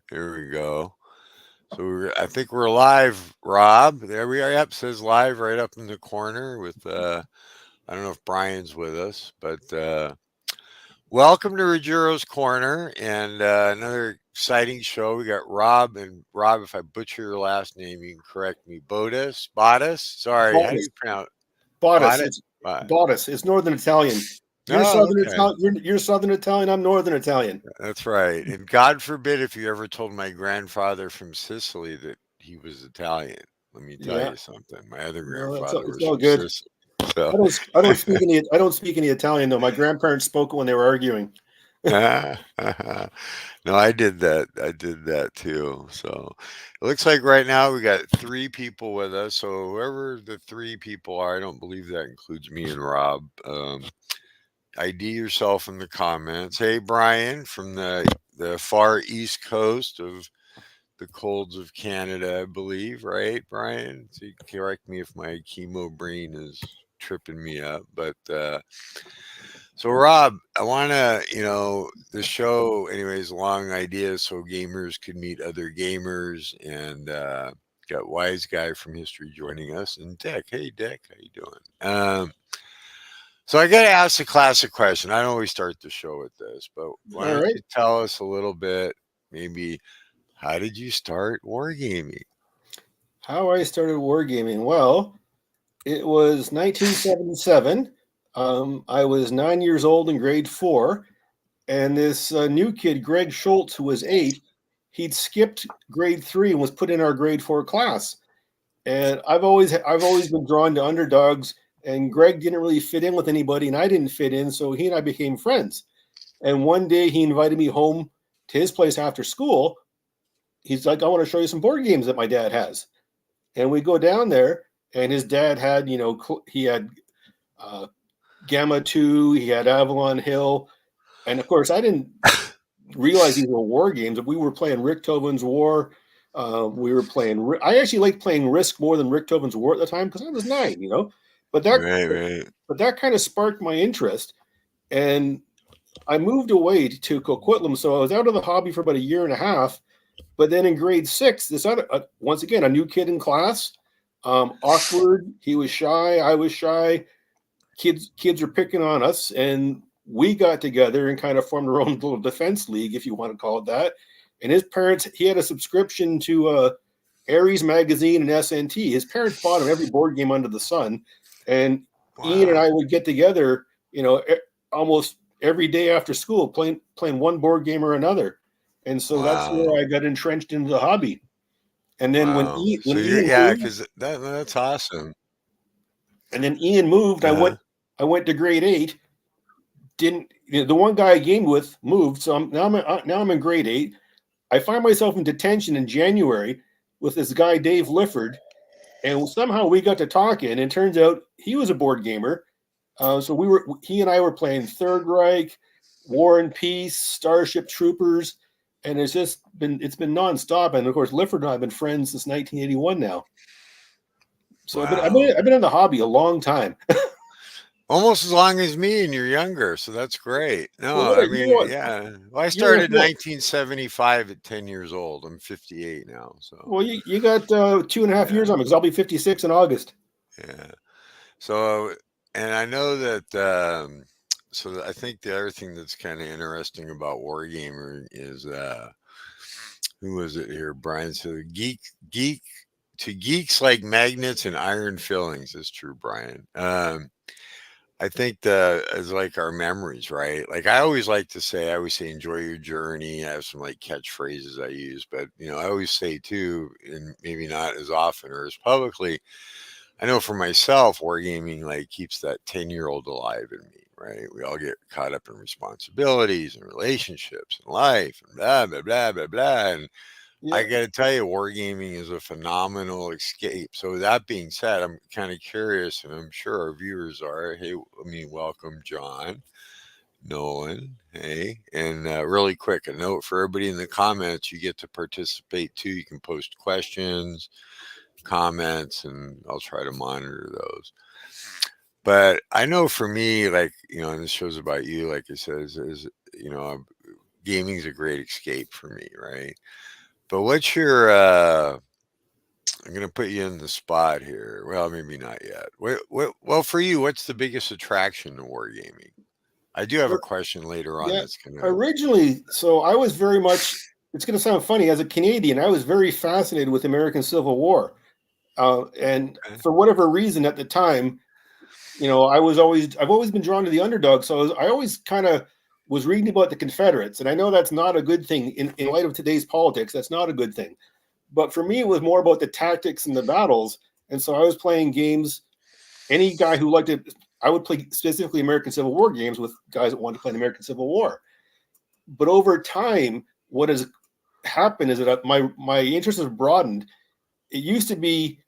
Here we go. So I think we're live, Rob. There we are. Yep, says live right up in the corner with I don't know if Brian's with us, but welcome to Ruggiero's Corner and another exciting show. We got Rob, and Rob, if I butcher your last name, you can correct me. Bodis. Sorry, how do Bottas. you pronounce Bottas. Bodit? It's Bottas. It's Northern Italian. You're Oh, Southern okay. Italian. You're Southern Italian. I'm Northern Italian. That's right. And God forbid if you ever told my grandfather from Sicily that he was Italian. Let me tell Yeah. you something. My other No, grandfather it's was all from good. Sicily. So, I don't speak any Italian though. My grandparents spoke it when they were arguing. no, I did that. I did that too. So, it looks like right now we got three people with us. So, whoever the three people are, I don't believe that includes me and Rob. ID yourself in the comments. Hey, Brian from the far east coast of the colds of Canada, I believe, right, Brian? So you can correct me if my chemo brain is tripping me up. But so, Rob, I want to, the show, anyways, long idea so gamers could meet other gamers and got Wise Guy from History joining us and Dick. Hey, Dick, how you doing? So I got to ask a classic question. I don't always start the show with this, but why All don't right. you tell us a little bit, maybe how did you start wargaming? How I started wargaming? Well, it was 1977. I was 9 years old in grade four, and this new kid, Greg Schultz, who was eight, he'd skipped grade three and was put in our grade four class. And I've always been drawn to underdogs. And Greg didn't really fit in with anybody, and I didn't fit in, so he and I became friends. And one day he invited me home to his place after school. He's like, "I want to show you some board games that my dad has." And we go down there, and his dad had, he had uh, Gamma Two, he had Avalon Hill, and of course I didn't realize these were war games. We were playing Richthofen's War. We were playing. I actually liked playing Risk more than Richthofen's War at the time because I was nine. But that, Right, right. but that kind of sparked my interest, and I moved away to Coquitlam. So I was out of the hobby for about a year and a half. But then in grade six, this other once again a new kid in class, awkward. He was shy. I was shy. Kids are picking on us, and we got together and kind of formed our own little defense league, if you want to call it that. And his parents, he had a subscription to Aries magazine and SNT. His parents bought him every board game under the sun, and Ian and Wow. I would get together, almost every day after school, playing one board game or another. And so that's Wow. where I got entrenched into the hobby. And then when Wow. Ian, So when you're Ian yeah, moved, because that's awesome. and then Ian moved, I Uh-huh. went I went to grade eight. Didn't the one guy I gamed with moved, so now I'm in grade eight. I find myself in detention in January with this guy Dave Lifford, and somehow we got to talking. And it turns out he was a board gamer. So he and I were playing Third Reich, War and Peace, Starship Troopers, and it's been nonstop. And of course, Lifford and I have been friends since 1981 now. So I've been I've Wow. been I've been in the hobby a long time. Almost as long as me, and you're younger, so that's great. Well, No, what I are mean, you? yeah. Well, I You're started in what? 1975 at 10 years old. I'm 58 now, so Well, you got 2.5 years yeah, on me because I'll be 56 in August. yeah. So, and I know that. I think the other thing that's kind of interesting about Wargamer is who was it here? Brian said geek to geeks like magnets and iron fillings is true, Brian. I think the is like our memories, right? Like I always say enjoy your journey. I have some like catchphrases I use, but I always say too, and maybe not as often or as publicly. I know for myself, wargaming like keeps that 10-year-old alive in me, right? We all get caught up in responsibilities and relationships and life and blah blah blah blah blah. And I Yeah. got to tell you, wargaming is a phenomenal escape. So that being said, I'm kind of curious, and I'm sure our viewers are. Hey, let me welcome John, Nolan. Hey, and really quick, a note for everybody in the comments: you get to participate too. You can post questions, comments, and I'll try to monitor those. But I know for me, like and this show's about you, like it says, is you know gaming's a great escape for me, right? But what's your I'm gonna put you in the spot here. Well, maybe not yet. Well, for you, what's the biggest attraction to wargaming? I do have a question later on Yeah, that's gonna. originally, so I was very much. It's going to sound funny as a Canadian. I was very fascinated with the American Civil War, and Okay. for whatever reason at the time, I've always been drawn to the underdog. So I always kind of was reading about the Confederates, and I know that's not a good thing in light of today's politics. That's not a good thing. But for me, it was more about the tactics and the battles. And so I was playing games. Any guy who liked it, I would play specifically American Civil War games with guys that wanted to play the American Civil War. But over time, what has happened is that my interest has broadened. It used to be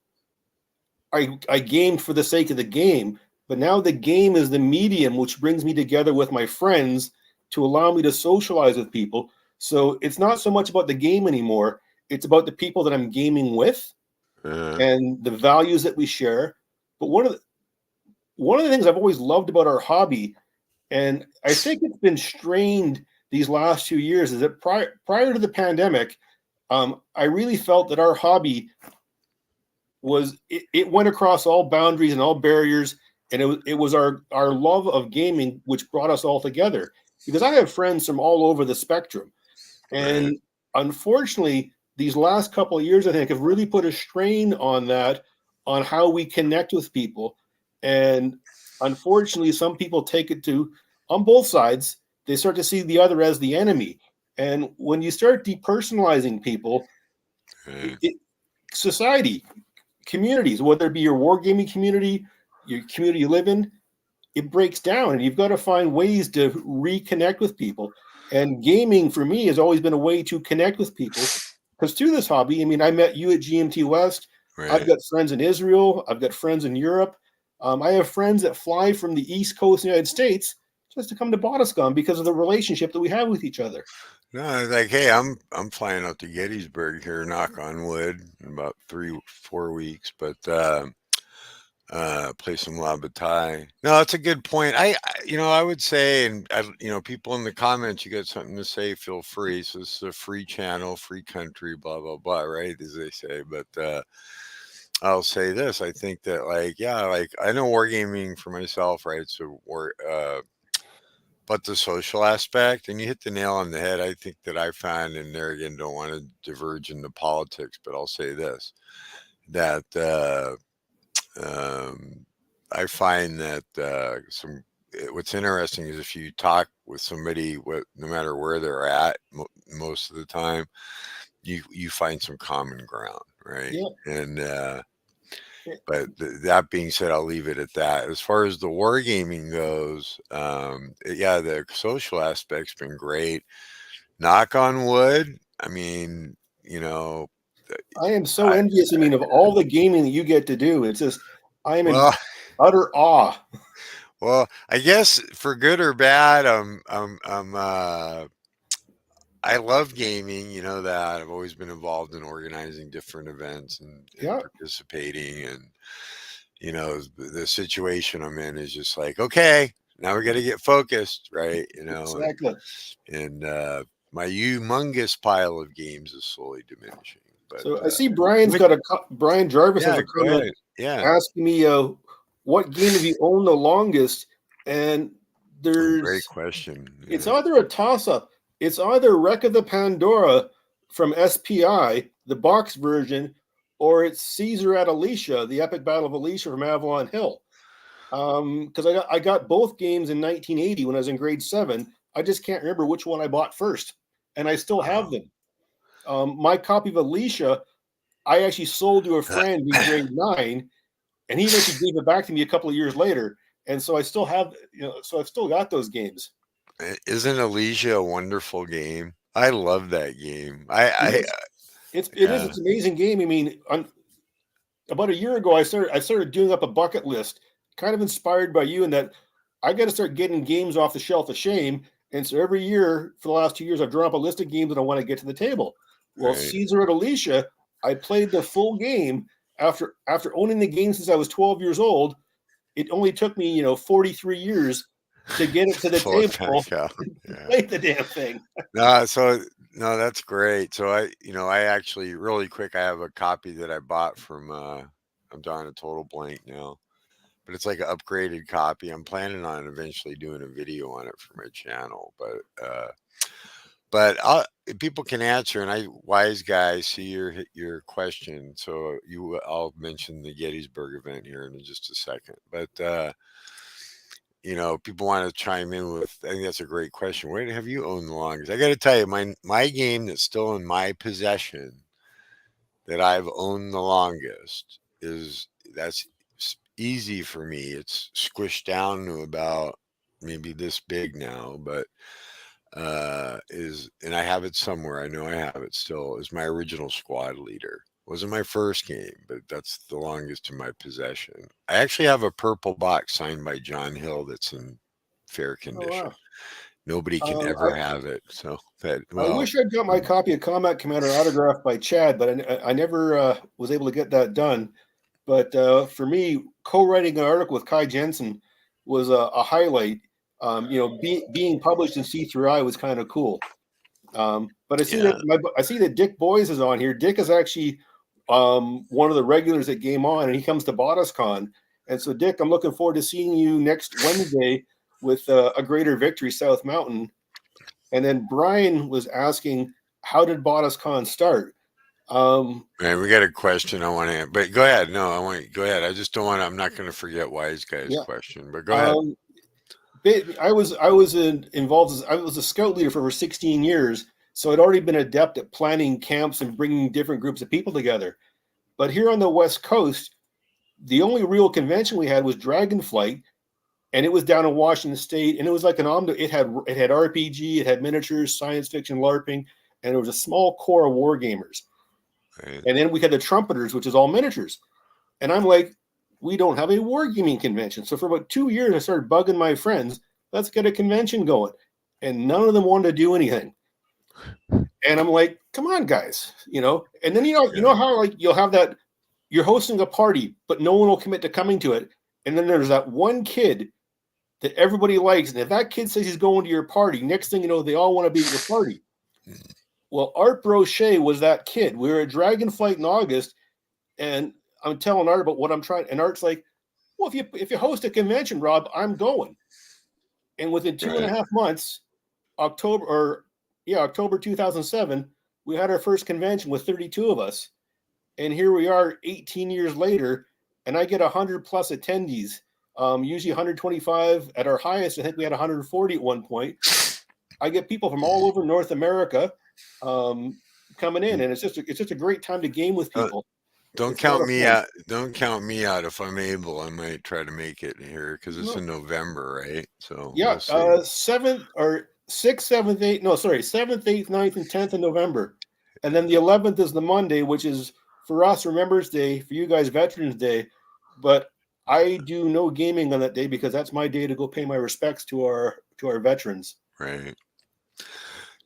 I gamed for the sake of the game, but now the game is the medium which brings me together with my friends to allow me to socialize with people. So it's not so much about the game anymore. It's about the people that I'm gaming with Uh, and the values that we share. But one of the things I've always loved about our hobby, and I think it's been strained these last 2 years, is that prior to the pandemic, I really felt that our hobby it went across all boundaries and all barriers, and it was our love of gaming which brought us all together. Because I have friends from all over the spectrum, right. and unfortunately, these last couple of years, I think, have really put a strain on that, on how we connect with people. And unfortunately, some people take it to, on both sides, they start to see the other as the enemy. And when you start depersonalizing people, Right. it society, communities, whether it be your wargaming community, your community you live in, it breaks down, and you've got to find ways to reconnect with people. And gaming for me has always been a way to connect with people, because through this hobby, I mean, I met you at GMT West. I've Right. got friends in Israel. I've got friends in Europe. I have friends that fly from the East Coast of the United States just to come to Bodiscom because of the relationship that we have with each other. No, it's like, hey, I'm flying out to Gettysburg here, knock on wood, in about 3 4 weeks, but play some lava tie. No, that's a good point. I would say, and people in the comments, you got something to say, feel free. So this is a free channel, free country, blah blah blah, right? As they say. But I'll say this: I think that, like, yeah, like I know wargaming for myself, right? So but the social aspect, and you hit the nail on the head. I think that I found, and there again, don't want to diverge into politics, but I'll say this: that um, I find that what's interesting is if you talk with somebody, no matter where they're at, most of the time, you find some common ground, right? Yeah. And but that being said, I'll leave it at that. As far as the wargaming goes, yeah, the social aspect's been great. Knock on wood. I mean, you know, I am so I envious. I mean, of all the gaming that you get to do, it's just, I am in well, utter awe. well, I guess for good or bad, I love gaming. You know that I've always been involved in organizing different events and Yeah, participating, and the situation I'm in is just like, okay, now we got to get focused, right? exactly. And my humongous pile of games is slowly diminishing. But So I see Brian's with, got Brian Jarvis has yeah, a go comment ahead. Yeah, asking me, what game have you owned the longest? And oh, great there's, question. it's Yeah. either a toss up. It's either Wreck of the Pandora from SPI, the box version, or it's Caesar at Alicia, the Epic Battle of Alicia from Avalon Hill. Because I got both games in 1980 when I was in grade 7. I just can't remember which one I bought first, and I still have Wow. them. My copy of Alicia, I actually sold to a friend in grade 9, and he eventually gave it back to me a couple of years later. And so I still have, so I've still got those games. Isn't Alicia a wonderful game? I love that game. It is. Yeah, It's an amazing game. I mean, about a year ago, I started doing up a bucket list, kind of inspired by you, in that I got to start getting games off the shelf of shame. And so every year for the last 2 years, I've drawn up a list of games that I want to get to the table. Well, right. Caesar at Alicia, I played the full game after owning the game since I was 12 years old. It only took me, 43 years to get it to the Pull it table back out. and Yeah. play the damn thing. No, so no, that's great. So I actually really quick, I have a copy that I bought from. I'm drawing a total blank now, but it's like an upgraded copy. I'm planning on eventually doing a video on it for my channel, but people can answer, and wise guy, see your question. So I'll mention the Gettysburg event here in just a second, but. People want to chime in with. I think that's a great question. Where have you owned the longest? I got to tell you, my game that's still in my possession that I've owned the longest is that's easy for me. It's squished down to about maybe this big now, but is and I have it somewhere. I know I have it still. Is my original squad leader. Wasn't my first game, but that's the longest in my possession. I actually have a purple box signed by John Hill that's in fair Oh condition. wow! Nobody can Um, ever have it. So that I well, wish I'd got my copy of Combat Commander autographed by Chad, but I never was able to get that done. But for me, co-writing an article with Kai Jensen was a highlight. Being published in C3I was kind of cool. But yeah, I see that Dick Boys is on here. Dick is actually one of the regulars at Game On, and he comes to BottisCon. And so, Dick, I'm looking forward to seeing you next Wednesday with a Greater Victory South Mountain. And then Brian was asking, how did BottisCon start? Um, man, we got a question I want to, but go ahead. No, I want go ahead. I just don't want. I'm not going to forget Wise Guy's yeah. question, but go ahead. Um, involved as I was a scout leader for over 16 years, so I'd already been adept at planning camps and bringing different groups of people together. But here on the West Coast, the only real convention we had was Dragonflight, and it was down in Washington State, and it was like an omni. It had RPG, it had miniatures, science fiction, LARPing, and there was a small core of wargamers. Right. And then we had the Trumpeters, which is all miniatures. And I'm like, we don't have a wargaming convention. So for about 2 years, I started bugging my friends, let's get a convention going. And none of them wanted to do anything. And I'm like, come on, guys, And then Yeah. how like you'll have that you're hosting a party, but no one will commit to coming to it. And then there's that one kid that everybody likes. And if that kid says he's going to your party, next thing you know, they all want to be at your party. Well, Art Brochet was that kid. We were at Dragonflight in August, and I'm telling Art about what I'm trying. And Art's like, well, if you host a convention, Rob, I'm going. And within two and a Right. half months, October 2007, we had our first convention with 32 of us. And here we are 18 years later, and I get 100 plus attendees, usually 125 at our highest. I think we had 140 at one point. I get people from all over North America coming in, and it's just a great time to game with Uh, people. don't It's a lot count of me fun. out. Don't count me out. If I'm able, I might try to make it here because it's No, in November, right? So yeah, we'll see. 7th, 8th, 9th, and 10th of November, and then the 11th is the Monday, which is for us Remembrance Day, for you guys Veterans Day, but I do no gaming on that day because that's my day to go pay my respects to our veterans. Right.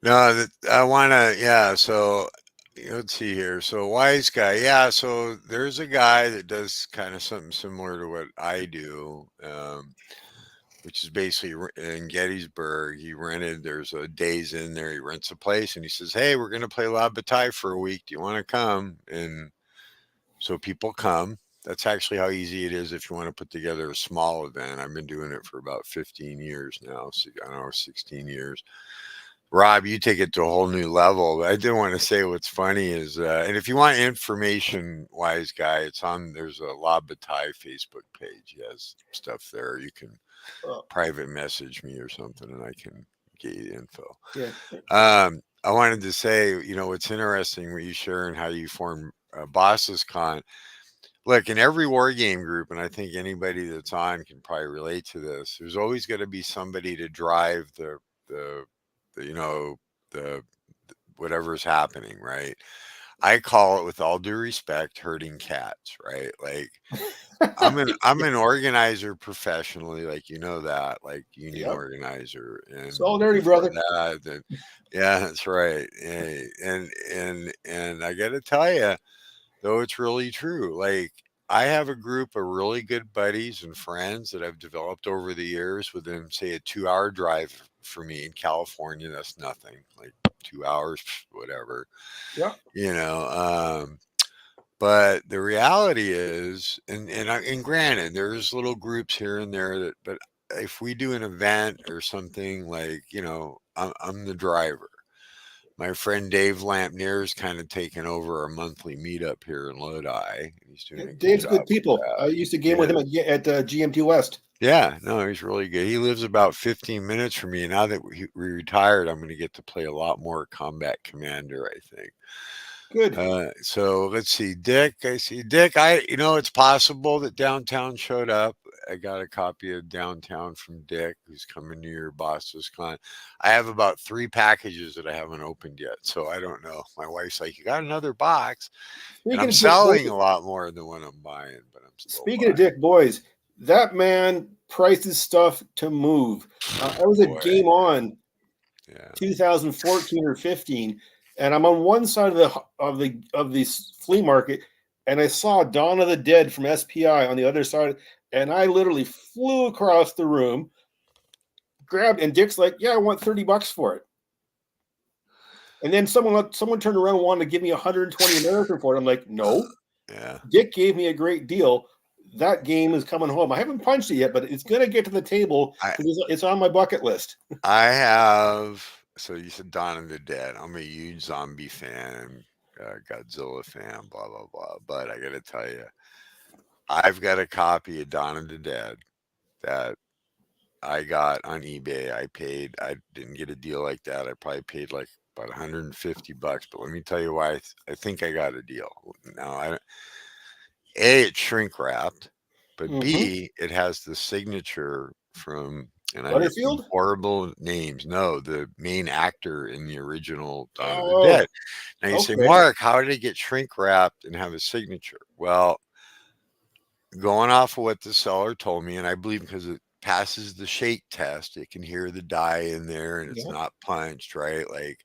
No, I want to. Yeah. So let's see here. So wise guy. Yeah. So there's a guy that does kind of something similar to what I do. Which is basically in Gettysburg. He rented, there's a days in there. He rents a place and he says, hey, we're going to play La Bataille for a week. Do you want to come? And so people come. That's actually how easy it is if you want to put together a small event. I've been doing it for about 15 years now. So, I don't know, 16 years. Rob, you take it to a whole new level. I did want to say what's funny is, and if you want information, wise guy, there's a La Bataille Facebook page. He has stuff there. You can Oh, private message me or something and I can get you the info. yeah, I wanted to say, what's interesting what you share and how you form Bosses Con. Look, in every war game group, and I think anybody that's on can probably relate to this, there's always going to be somebody to drive the, the the whatever's happening, right? I call it with all due respect, herding cats, right? Like I'm an organizer professionally, like that, like union yep. organizer, and Solidarity, before brother. that, yeah, that's right. And I got to tell you, though, it's really true. Like I have a group of really good buddies and friends that I've developed over the years within, say, a 2 hour drive for me in California. That's nothing, like 2 hours, whatever, Yeah. you know. But the reality is, and granted, there's little groups here and there that, but if we do an event or something like, I'm the driver. My friend Dave Lampneer's kind of taken over our monthly meetup here in Lodi. He's doing a good Dave's job good with people. I that. used to game with Yeah. him at GMT West. Yeah, no, he's really good. He lives about 15 minutes from me. And now that we retired, I'm going to get to play a lot more Combat Commander, I think. Good. So let's see, Dick. I see Dick. It's possible that Downtown showed up. I got a copy of Downtown from Dick, who's coming to your Boss's Con. I have about 3 packages that I haven't opened yet, so I don't know. My wife's like, "You got another box," and Speaking I'm of Dick selling Boys, a lot more than what I'm buying, but I'm still speaking of buying. Dick Boys, that man prices stuff to move. I was at Boy, Game On yeah, 2014 or 15, and I'm on one side of the flea market, and I saw Dawn of the Dead from SPI on the other side, and I literally flew across the room, grabbed, and Dick's like, "Yeah, I want $30 for it." And then someone turned around and wanted to give me 120 American for it. I'm like, no, yeah. Dick gave me a great deal. That game is coming home. I haven't punched it yet, but it's gonna get to the table I because it's on my bucket list. I have. So you said Dawn of the Dead. I'm a huge zombie fan, Godzilla fan, blah blah blah. But I got to tell you, I've got a copy of Dawn of the Dead that I got on eBay. I didn't get a deal like that. I probably paid like about $150. But let me tell you why I think I got a deal. Now, it's shrink wrapped, but Mm-hmm. B, it has the signature from, and I get some Butterfield. horrible names. No, the main actor in the original Dawn of the Oh, Dead. Now you say, okay. Mark, how did it get shrink wrapped and have a signature? Well, going off of what the seller told me, and I believe because it passes the shake test, it can hear the die in there and it's Yeah. not punched, right? Like,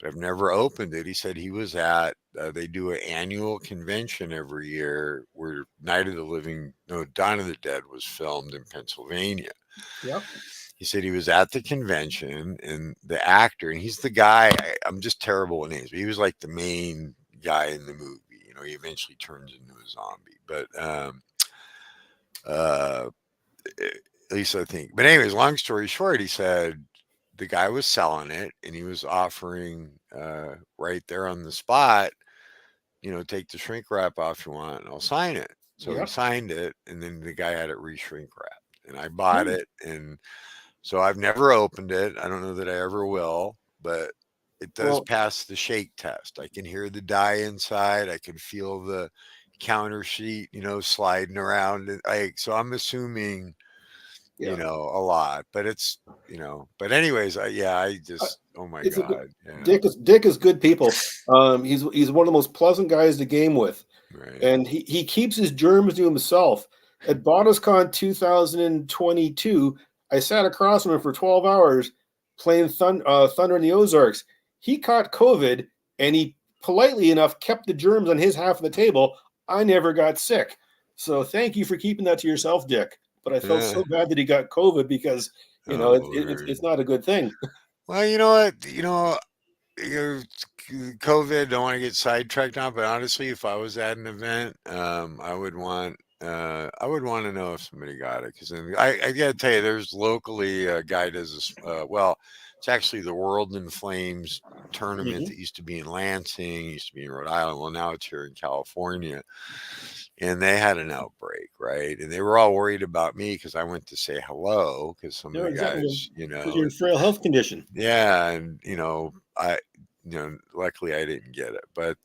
but I've never opened it. He said he was at, they do an annual convention every year where Night of the Living, no, Dawn of the Dead was filmed in Pennsylvania. Yep. He said he was at the convention and the actor, and he's the guy, I'm just terrible with names, but he was like the main guy in the movie. He eventually turns into a zombie. But uh, at least I think. But anyways, long story short, he said the guy was selling it and he was offering right there on the spot, take the shrink wrap off you want and I'll sign it. So he Yep. signed it and then the guy had it re-shrink wrapped and I bought Good. it. And so I've never opened it. I don't know that I ever will, but it does Well, pass the shake test. I can hear the die inside. I can feel the counter sheet, sliding around. So I'm assuming yeah. a lot, but but anyways, yeah, I Uh, just, oh my It's a good God. Yeah. Dick is good people. He's one of the most pleasant guys to game with, Right. and he keeps his germs to himself. At BottasCon 2022, I sat across from him for 12 hours playing Thunder in the Ozarks. He caught COVID, and he politely enough kept the germs on his half of the table. I never got sick. So thank you for keeping that to yourself, Dick. But I felt Yeah. so bad that he got COVID because Oh it's Lord. not a good thing. Well, you know what? COVID, don't want to get sidetracked now, but honestly, if I was at an event, I would want to know if somebody got it because then I got to tell you, there's locally a guy does this. Well, it's actually the World in Flames tournament Mhm. that used to be in Lansing, used to be in Rhode Island. Well, now it's here in California, and they had an outbreak, right? And they were all worried about me because I went to say hello because some of No, the exactly. guys, Because you're in frail health condition. yeah, and luckily I didn't get it, but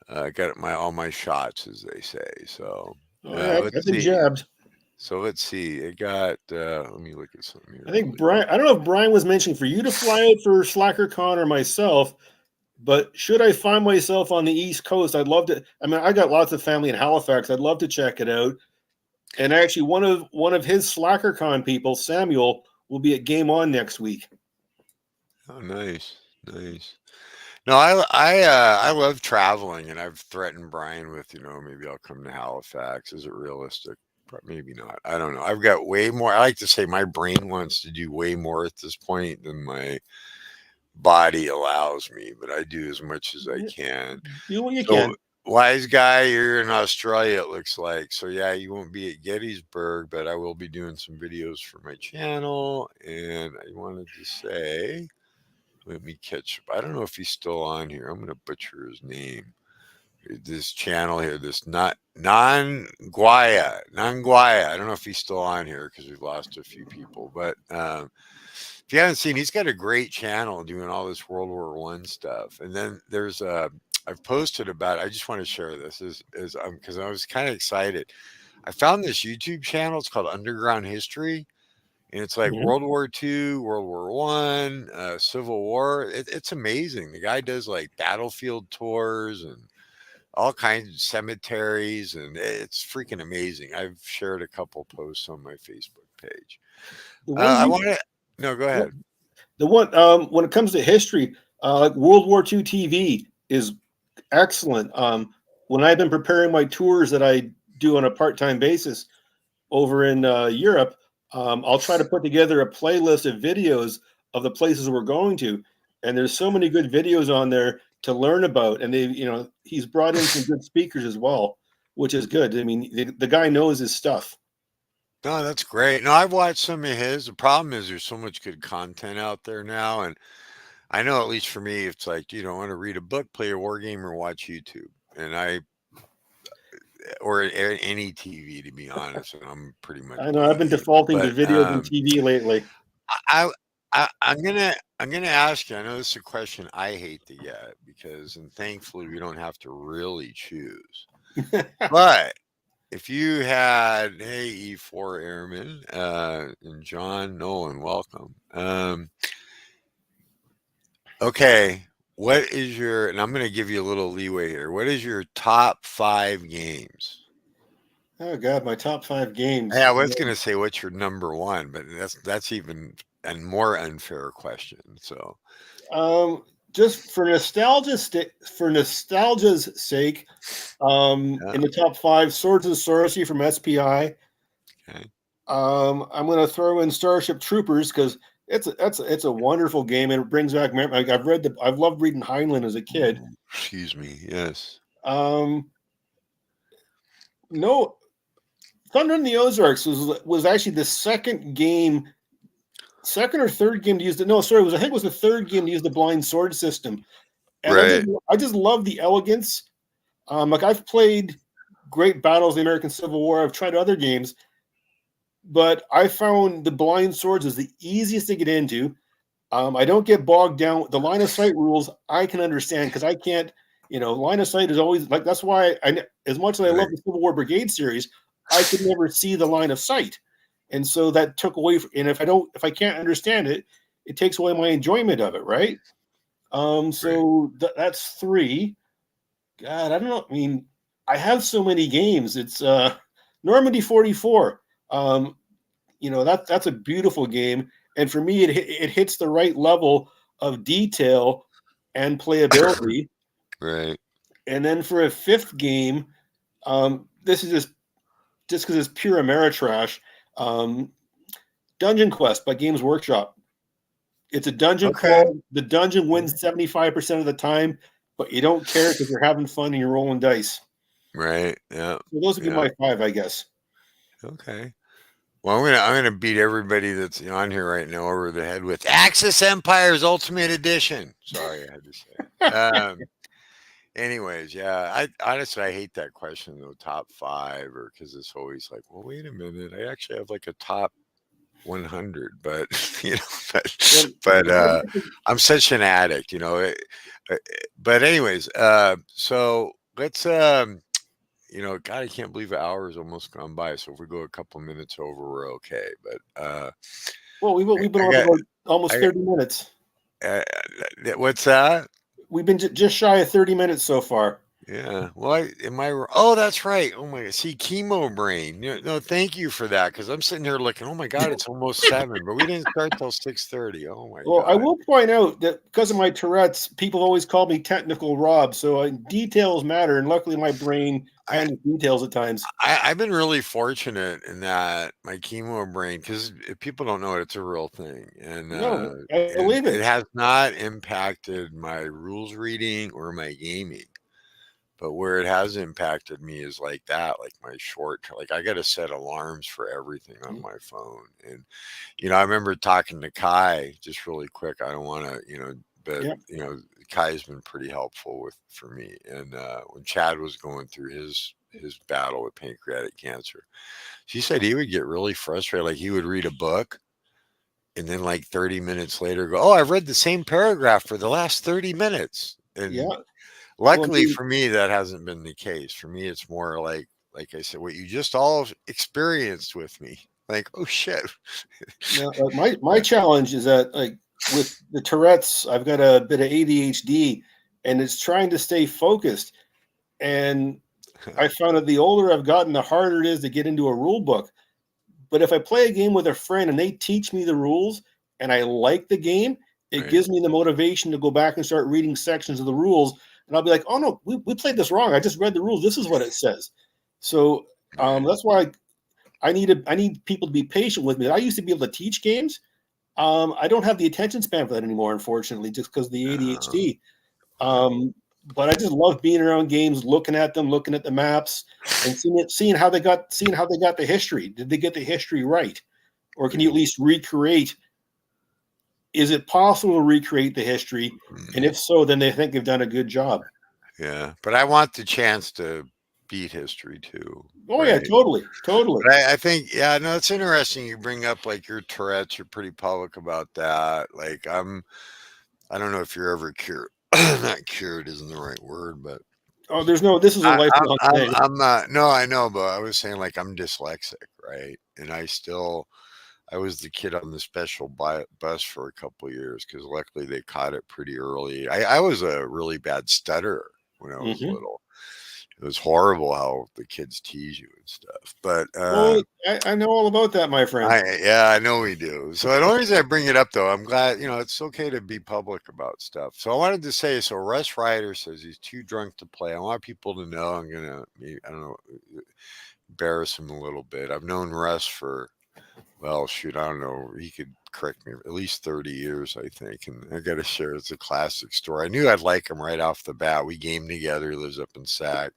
I got my all my shots, as they say. So Oh yeah, let's I've been see. jabbed. So let's see. It got. Let me look at something here I think really Brian. quick. I don't know if Brian was mentioning for you to fly out for SlackerCon or myself, but should I find myself on the East Coast, I'd love to. I mean, I got lots of family in Halifax. I'd love to check it out. And actually, one of his SlackerCon people, Samuel, will be at Game On next week. Oh, nice, nice. No, I love traveling, and I've threatened Brian with, maybe I'll come to Halifax. Is it realistic? Maybe not. I don't know. I've got way more. I like to say my brain wants to do way more at this point than my body allows me, but I do as much as I Yeah, can. do what you So, can. wise guy, you're in Australia, it looks like. So, yeah, you won't be at Gettysburg, but I will be doing some videos for my channel. And I wanted to say, let me catch up. I don't know if he's still on here. I'm going to butcher his name. This channel here, this not non Guaya. I don't know if he's still on here because we've lost a few people, but if you haven't seen, he's got a great channel doing all this World War I stuff. And then there's I've posted about. I just want to share this is because I was kind of excited. I found this YouTube channel. It's called Underground History, and it's like Mhm. World War II, World War I, Civil War. It's amazing. The guy does like battlefield tours and all kinds of cemeteries, and it's freaking amazing. I've shared a couple posts on my Facebook page. The one I you, want to. No, go ahead. the one when it comes to history, like World War II TV is excellent. When I've been preparing my tours that I do on a part-time basis over in Europe, I'll try to put together a playlist of videos of the places we're going to, and there's so many good videos on there to learn about. And he's brought in some good speakers as well, which is good. I mean, the guy knows his stuff. No, that's great. No, I've watched some of his. The problem is there's so much good content out there now, and I know at least for me, it's like you don't want to read a book, play a war game, or watch YouTube, and any TV to be honest. And I'm pretty much I know I've being been cable, defaulting to but videos and TV lately. I, I'm gonna ask you. I know this is a question I hate to get because, and thankfully, we don't have to really choose. But if you had, hey, E4 Airmen, and John Nolan, welcome. Okay, what is your, and I'm going to give you a little leeway here. What is your top 5 games? Oh God, my top 5 games. Yeah, I was going to say what's your number one, but that's even a more unfair question. So, Um, just for nostalgia's sake, yeah, in the top 5, Swords of Sorcery from SPI. okay. I'm going to throw in Starship Troopers because it's a wonderful game and it brings back memories. I've loved reading Heinlein as a kid. Ooh, excuse me. Yes. Um, no, Thunder in the Ozarks was actually the second or third game to use the no, sorry, I think it was the third game to use the blind sword system, and Right. I just love the elegance. Like I've played Great Battles of the American Civil War. I've tried other games, but I found the blind swords is the easiest to get into. I don't get bogged down. The line of sight rules I can understand because I can't. Line of sight is always like that's why as much as I love Right. the Civil War Brigade series, I could never see the line of sight, and so that took away. And if I can't understand it, it takes away my enjoyment of it, right? Right. So that's 3. God, I don't know. I mean, I have so many games. It's Normandy 44. Um, that's a beautiful game, and for me, it hits the right level of detail and playability. Right. And then for a 5th game, this is just because it's pure Ameritrash. Um, Dungeon Quest by Games Workshop. It's a dungeon Okay. crawl. The dungeon wins 75% of the time, but you don't care because you're having fun and you're rolling dice. Right. Yeah. So those would be Yeah. my 5, I guess. Okay. Well, I'm gonna beat everybody that's on here right now over the head with Axis Empires Ultimate Edition. Sorry, I had to say it. Anyways, yeah, I honestly I hate that question though, top 5, or because it's always like, well, wait a minute, I actually have like a top 100, but Well, but I'm such an addict, uh, but anyways, so let's God, I can't believe an hour has almost gone by. So if we go a couple minutes over, we're okay. But well, we've been I on for got, about almost I got, 30 minutes. what's that? We've been just shy of 30 minutes so far. Yeah. Well, am I? Oh, that's right. Oh my God. See, chemo brain. No, thank you for that. Because I'm sitting there looking. Oh my God, it's almost 7, but we didn't start till 6:30. Oh my Well, I God. will point out that because of my Tourette's, people always call me Technical Rob. So details matter, and luckily my brain I, handles details at times. I've been really fortunate in that my chemo brain, because if people don't know it, it's a real thing, No, I and believe it it. has not impacted my rules reading or my gaming. But where it has impacted me is like that, like my short, like I got to set alarms for everything on my phone. And, I remember talking to Kai just really quick. I don't want to, but, Yeah, Kai's been pretty helpful for me. And when Chad was going through his battle with pancreatic cancer, she said he would get really frustrated. Like he would read a book and then like 30 minutes later go, oh, I've read the same paragraph for the last 30 minutes. yeah. And Well, I luckily mean, for me, that hasn't been the case. For me, it's more like I said, what you just all experienced with me. Like, oh shit. now, my challenge is that like with the Tourette's, I've got a bit of ADHD, and it's trying to stay focused. And I found that the older I've gotten, the harder it is to get into a rule book. But if I play a game with a friend and they teach me the rules and I like the game, it Right. gives me the motivation to go back and start reading sections of the rules. And I'll be like, oh no, we played this wrong. I just read the rules. This is what it says. So Right. that's why I need people to be patient with me. I used to be able to teach games. I don't have the attention span for that anymore, unfortunately, just because of the ADHD. Wow. Um, but I just love being around games, looking at them, looking at the maps, and seeing how they got the history. Did they get the history right, or can you at Right. least recreate? Is it possible to recreate the history? And Mhm. if so, then they think they've done a good job. Yeah. But I want the chance to beat history too. Oh yeah, Right. totally, totally. But I think, yeah, no, it's interesting. You bring up like your Tourette's. You're pretty public about that. Like I don't know if you're ever cured. Not cured isn't the right word, but Oh, there's no. This is a lifelong thing. I'm not. No, I know, but I was saying like I'm dyslexic, right? And I was the kid on the special bus for a couple years because luckily they caught it pretty early. I was a really bad stutterer when I was Hmm. little. It was horrible how the kids tease you and stuff. But Oh, I know all about that, my friend. yeah, I know we do. So the only reason I bring it up though, I'm glad, it's okay to be public about stuff. So I wanted to say, so Russ Ryder says he's too drunk to play. I want people to know I'm gonna, I don't know, embarrass him a little bit. I've known Russ for, well, shoot, I don't know. He could correct me, at least 30 years, I think. And I got to share, it's a classic story. I knew I'd like him right off the bat. We gamed together. He lives up in Sac.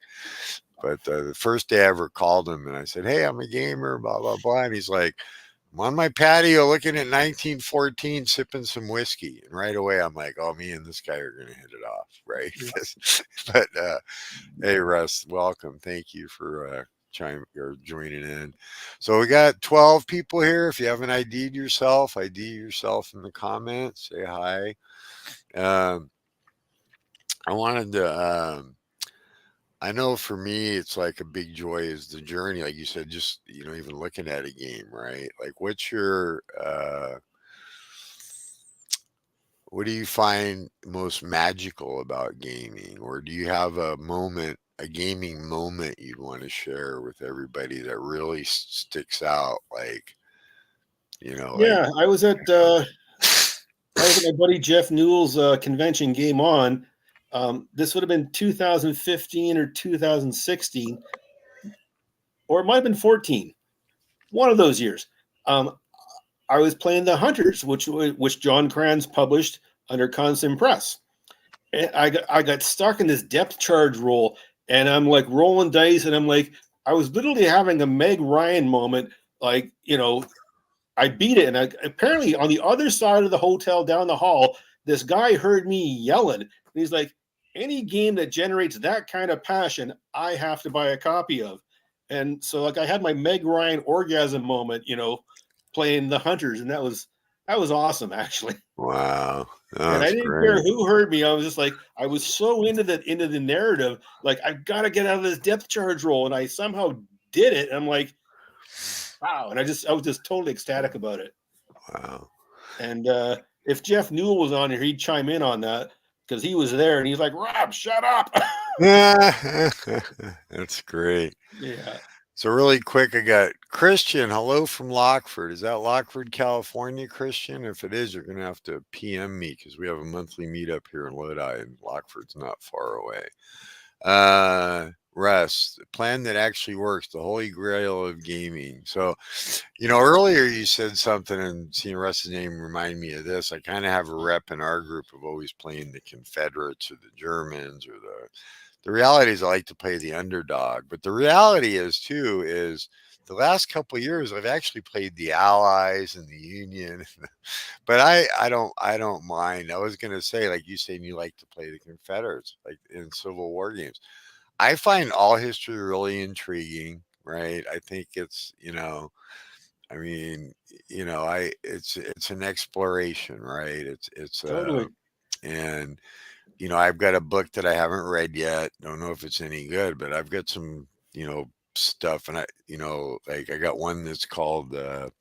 But the first day I ever called him and I said, hey, I'm a gamer, blah, blah, blah. And he's like, I'm on my patio looking at 1914, sipping some whiskey. And right away, I'm like, oh, me and this guy are going to hit it off. Right. Yeah. But hey, Russ, welcome. Thank you for or joining in. So we got 12 people here. If you haven't ID'd yourself, ID yourself in the comments. Say hi. Um, I wanted to. I know for me, it's like a big joy is the journey. Like you said, just even looking at a game, right? Like, what do you find most magical about gaming, or do you have a gaming moment you'd want to share with everybody that really sticks out? Like, like, Yeah, I was at my buddy Jeff Newell's convention Game On. This would have been 2015 or 2016, or it might have been 14. One of those years. Um, I was playing the Hunters, which John Kranz published under Constant Press. And I got stuck in this depth charge roll, and I'm like rolling dice, and I'm like, I was literally having a Meg Ryan moment. Like, I beat it, and apparently on the other side of the hotel down the hall, this guy heard me yelling. And he's like, "Any game that generates that kind of passion, I have to buy a copy of." And so, like, I had my Meg Ryan orgasm moment, playing the Hunters, and that was awesome, actually. wow, And I that's didn't care great. who heard me. I was just like, I was so into the narrative, like I've got to get out of this depth charge roll, and I somehow did it. And I'm like, wow! And I was just totally ecstatic about it. Wow. And if Jeff Newell was on here, he'd chime in on that because he was there and he's like, Rob, shut up. That's great. Yeah, So really quick, I got Christian. Hello from Lockford. Is that Lockford, California, Christian? If it is, you're gonna have to PM me because we have a monthly meetup here in Lodi, and Lockford's not far away. Russ, a plan that actually works, the holy grail of gaming. So, earlier you said something, and seeing Russ's name remind me of this. I kind of have a rep in our group of always playing the Confederates or the Germans or the reality is I like to play the underdog, but the reality is too is the last couple of years I've actually played the Allies and the Union, but I don't mind. I was gonna say like you saying you like to play the Confederates like in Civil War games. I find all history really intriguing, right? I think I mean, it's an exploration, right? totally. And I've got a book that I haven't read yet. Don't know if it's any good, but I've got some, stuff, and like I got one that's called oh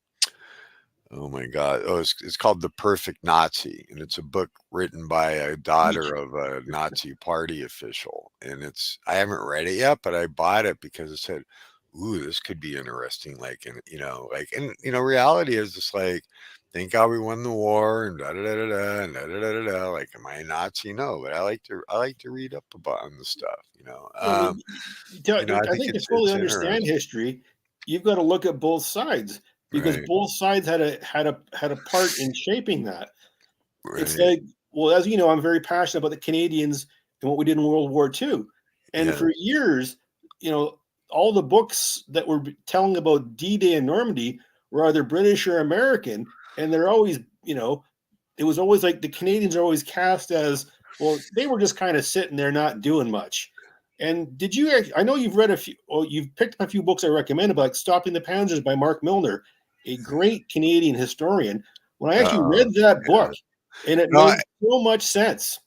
my God. Oh, it's called The Perfect Nazi. And it's a book written by a daughter of a Nazi party official. And I haven't read it yet, but I bought it because it said, ooh, this could be interesting. Reality is just like, thank God we won the war and da da da da da and da da da da da. Like, am I a Nazi? No, but I like to read up about on the stuff. Yeah, I mean, I I think think to fully it's understand interesting. history, you've got to look at both sides because Right. both sides had a part in shaping that. It's Right. like, well, as you know, I'm very passionate about the Canadians and what we did in World War II. And Yeah. for years, you know, all the books that were telling about D-Day and Normandy were either British or American, and they're always, it was always like the Canadians are always cast as, well, they were just kind of sitting there not doing much. And did you? I know you've read a few. Well, you've picked up a few books I recommend, like "Stopping the Panzers" by Mark Milner, a great Canadian historian. When I actually Uh, read that yeah. book, and it No, made so much sense.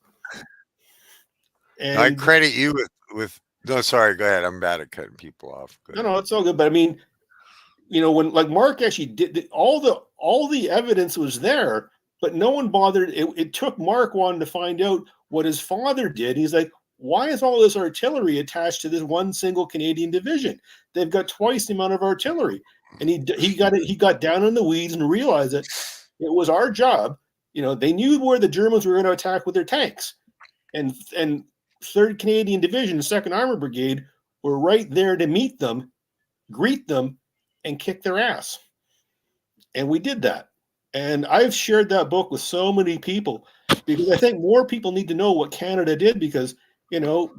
I And credit you with no, sorry, go ahead. I'm bad at cutting people off. Go no, ahead. no, it's all good. But I mean, when like Mark actually did all the evidence was there, but no one bothered. It took Mark wanting to find out what his father did. He's like, why is all this artillery attached to this one single Canadian division? They've got twice the amount of artillery, and he got down in the weeds and realized that it was our job. They knew where the Germans were going to attack with their tanks, and Third Canadian Division, Second Armor Brigade were right there to meet them, greet them, and kick their ass. And we did that. And I've shared that book with so many people because I think more people need to know what Canada did because,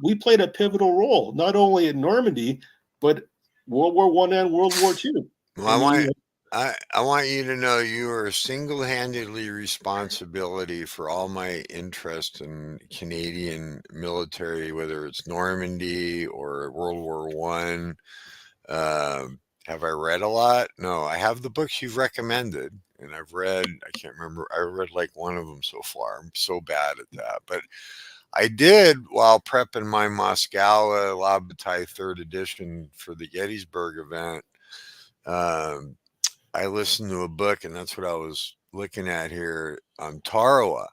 we played a pivotal role, not only in Normandy, but World War One and World War Two. Well, I mean, I want you to know you are single-handedly responsibility for all my interest in Canadian military, whether it's Normandy or World War One. Have I read a lot? No, I have the books you've recommended, and I've read. I can't remember. I read like one of them so far. I'm so bad at that, but I did while prepping my Moscow Labatai third edition for the Gettysburg event. Um, I listened to a book, and that's what I was looking at here on Tarawa.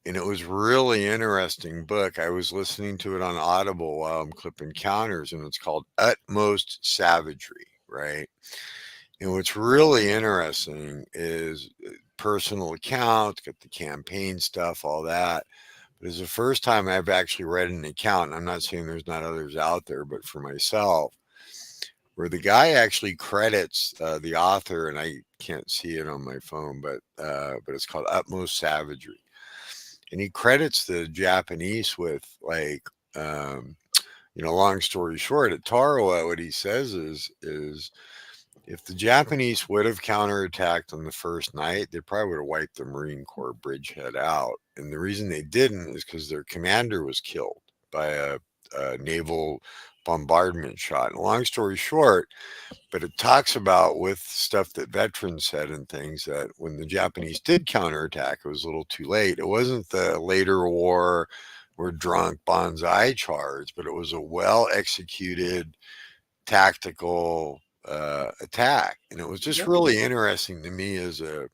And it was really interesting book. I was listening to it on Audible while I'm clipping counters, and it's called Utmost Savagery, right? And what's really interesting is personal account, got the campaign stuff, all that. But it's the first time I've actually read an account. And I'm not saying there's not others out there, but for myself, where the guy actually credits the author, and I can't see it on my phone, but it's called Utmost Savagery, and he credits the Japanese with like, long story short, at Tarawa, what he says is if the Japanese would have counterattacked on the first night, they probably would have wiped the Marine Corps bridgehead out. And the reason they didn't is because their commander was killed by a naval bombardment shot. And long story short, but it talks about with stuff that veterans said and things that when the Japanese did counterattack, it was a little too late. It wasn't the later war where drunk banzai charge, but it was a well executed tactical attack. And it was just yeah, really interesting to me as a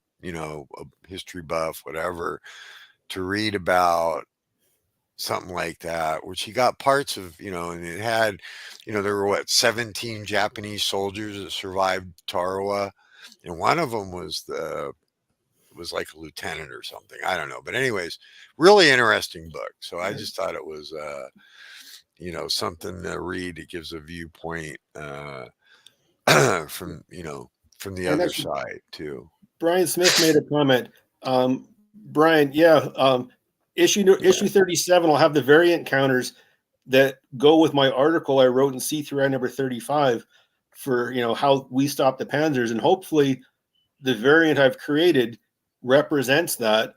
history buff, whatever, to read about something like that, which he got parts of, and it had, there were what, 17 Japanese soldiers that survived Tarawa, and one of them was like a lieutenant or something. I don't know, but anyways, really interesting book. So I just thought it was, something to read. It gives a viewpoint from from the And other actually, side too. Brian Smith made a comment. Brian, yeah, issue Yeah, 37 will have the variant counters that go with my article I wrote in C3I number 35 for how we stop the Panzers, and hopefully the variant I've created represents that.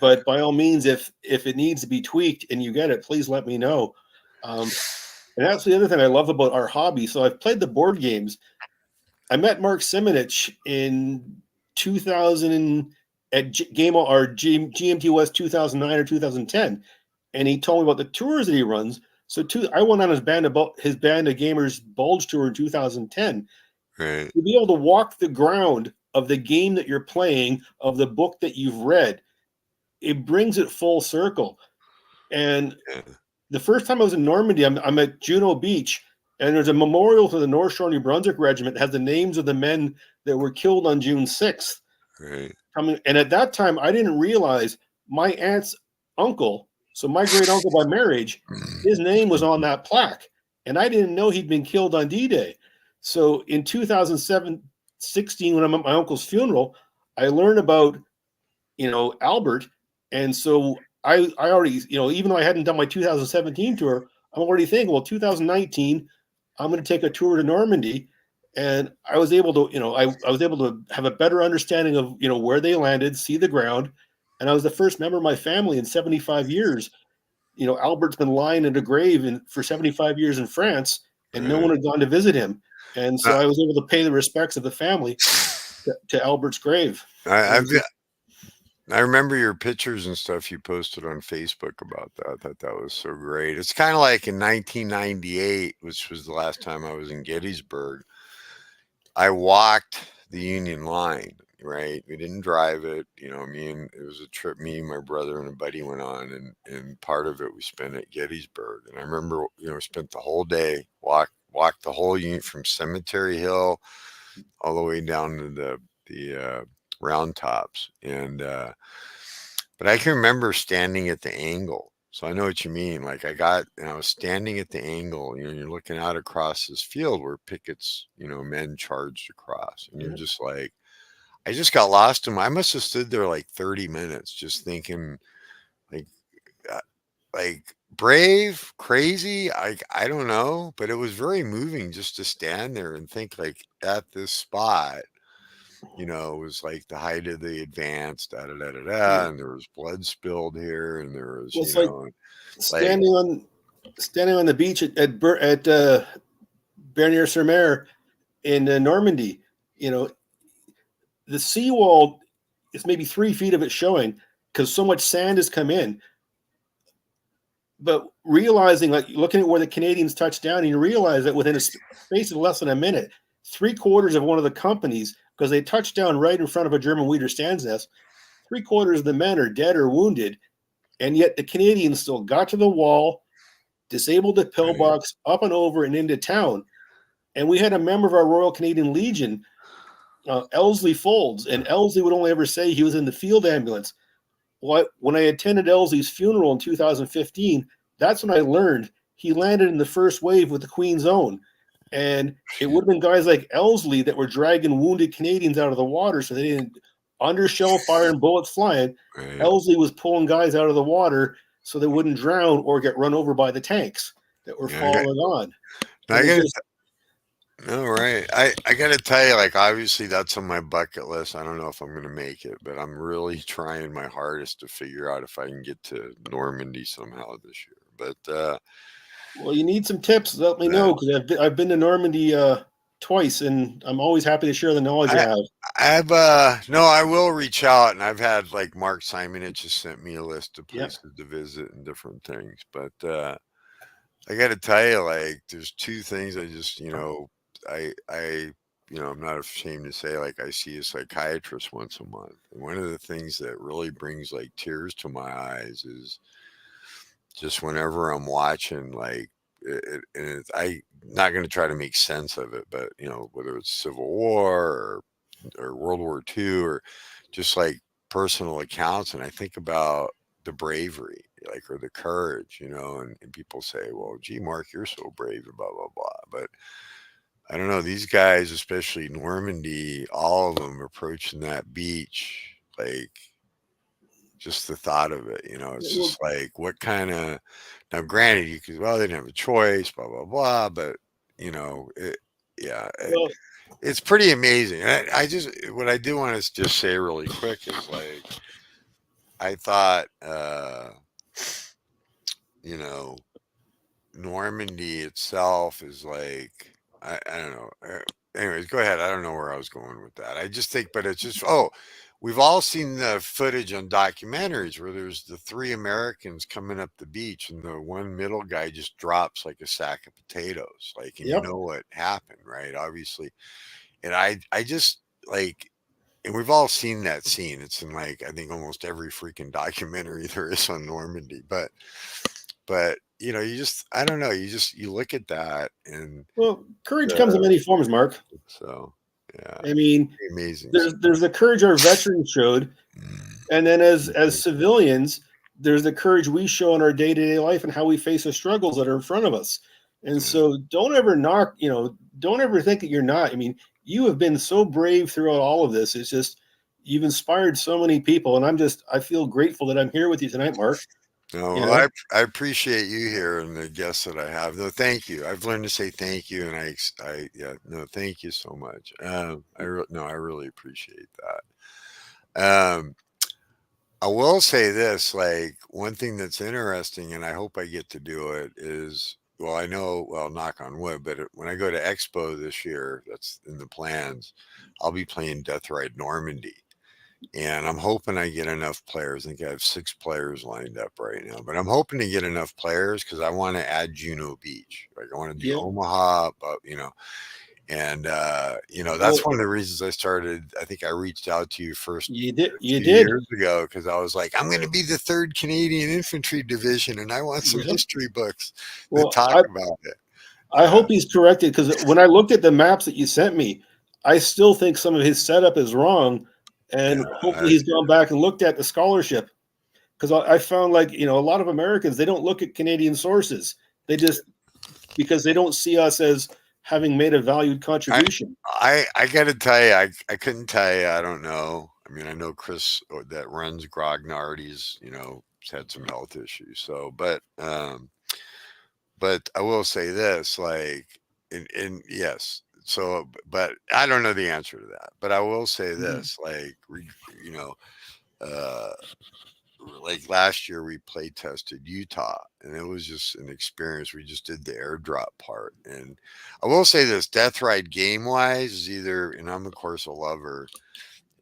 But by all means, if it needs to be tweaked and you get it, please let me know. And that's the other thing I love about our hobby. So I've played the board games. I met Mark Simonich in 2000 at Game or GMT West 2009 or 2010, and he told me about the tours that he runs. So I went on his band of gamers bulge tour in 2010 right. to be able to walk the ground of the game that you're playing, of the book that you've read. It brings it full circle. And Yeah, the first time I was in Normandy, I'm at Juno Beach, and there's a memorial to the North Shore New Brunswick Regiment that has the names of the men that were killed on June 6th. right. And at that time, I didn't realize my aunt's uncle, so my great uncle by marriage, his name was on that plaque, and I didn't know he'd been killed on D-Day. So in 2007, 16, when I'm at my uncle's funeral, I learned about Albert. And so I already, even though I hadn't done my 2017 tour, I'm already thinking, well, 2019, I'm going to take a tour to Normandy. And I was able to, I was able to have a better understanding of, where they landed, see the ground. And I was the first member of my family in 75 years. Albert's been lying in a grave for 75 years in France, and no one Right. had gone to visit him. And so I, I was able to pay the respects of the family to Albert's grave. I, And I've I remember your pictures and stuff you posted on Facebook about that. I thought that was so great. It's kind of like in 1998, which was the last time I was in Gettysburg. I walked the Union line, right? We didn't drive it. It was a trip me, my brother, and a buddy went on, and part of it we spent at Gettysburg. And I remember, spent the whole day, walked the whole unit from Cemetery Hill all the way down to the round tops. But I can remember standing at the angle. So I know what you mean. Like I was standing at the angle, you're looking out across this field where pickets, men charged across. And you're just like, I just got lost in I must have stood there like 30 minutes just thinking like, uh, like brave, crazy. I don't know, but it was very moving just to stand there and think like at this spot, it was like the height of the advance, da da da da da, and there was blood spilled here, and there was, well, it's like like, standing on the beach at Bernier-sur-Mer in Normandy. You know, the seawall is maybe 3 feet of it showing because so much sand has come in. But realizing, like looking at where the Canadians touched down, and you realize that within a space of less than a minute, 3/4 of one of the companies, because they touched down right in front of a German Widerstandsnest, 3/4 of the men are dead or wounded, and yet the Canadians still got to the wall, disabled the right, pillbox, up and over and into town. And we had a member of our Royal Canadian Legion, Elsley Folds, and Elsley would only ever say he was in the field ambulance. When I attended Elsley's funeral in 2015, that's when I learned he landed in the first wave with the Queen's Own. And it would have been guys like Elsley that were dragging wounded Canadians out of the water so they didn't, under shell fire and bullets flying. right. Elsley was pulling guys out of the water so they wouldn't drown or get run over by the tanks that were Yeah, I got, following on. I And it got just, no, right. I got to tell you, like, obviously that's on my bucket list. I don't know if I'm going to make it, but I'm really trying my hardest to figure out if I can get to Normandy somehow this year. But well, you need some tips. Let me that know because I've been to Normandy twice, and I'm always happy to share the knowledge I I have. I've no, I will reach out, and I've had like Mark Simonich has sent me a list of Yeah. places to visit and different things. But I got to tell you, like, there's two things I just, I I'm not ashamed to say, like, I see a psychiatrist once a month, and one of the things that really brings like tears to my eyes just whenever I'm watching, like, and I not going to try to make sense of it, but whether it's Civil War or World War II or just like personal accounts, and I think about the bravery, like, or the courage, and people say, well, gee, Mark, you're so brave, and blah blah blah. But I don't know, these guys, especially Normandy, all of them approaching that beach, like, just the thought of it, it's Well, just like, what kind of, now granted, you could, well, they didn't have a choice, blah blah blah, but it, yeah, well, it's pretty amazing. I just, what I do want to just say really quick is, like, I thought, you know, Normandy itself is like, I don't know. Anyways, go ahead. I don't know where I was going with that. I just think, but it's just, oh, we've all seen the footage on documentaries where there's the three Americans coming up the beach and the one middle guy just drops like a sack of potatoes. Like, and you yep. know what happened, right? Obviously. And I just, like, and we've all seen that scene. It's in, like, I think almost every freaking documentary there is on Normandy. But you just, I don't know. You look at that, and Well, courage comes in uh, many forms, Mark. so yeah, I mean, amazing. there's the courage our veterans showed, and then as Mhm. civilians, there's the courage we show in our day to day life and how we face the struggles that are in front of us. And Yeah. so, don't ever knock. Don't ever think that you're not. I mean, you have been so brave throughout all of this. It's just you've inspired so many people, and I feel grateful that I'm here with you tonight, Mark. No, You well, know, I appreciate you here and the guests that I have. No, thank you. I've learned to say thank you, and yeah, no, thank you so much. No, I really appreciate that. I will say this, like, one thing that's interesting, and I hope I get to do it, is, well, I know, well, knock on wood, but when I go to Expo this year, that's in the plans, I'll be playing Death Ride Normandy. And I'm hoping I get enough players. I think I have 6 players lined up right now, but I'm hoping to get enough players because I want to add Juno Beach. Like, I want to do yeah. Omaha, but and that's Well, one of the reasons I started. I think I reached out to you first you did. a You few did. years ago because I was like, I'm going to be the 3rd Canadian Infantry Division, and I want some Yeah. history books that Well, talk I about it. I Uh, hope he's corrected because when I looked at the maps that you sent me, I still think some of his setup is wrong, yeah, and hopefully he's gone back and looked at the scholarship because I found like a lot of Americans they don't look at Canadian sources. They just because they don't see us as having made a valued I contribution. I got to tell you, I couldn't tell you. I don't know. I mean, I know Chris that runs Grognardi's, has had some health issues. So, but I will say this, like, and yes. So, but I don't know the answer to that. But I will say Mhm. this, like, you know, uh, like last year we play tested Utah, and it was just an experience. We just did the airdrop part, and I will say this: Death Ride game wise is either, and I'm of course a lover,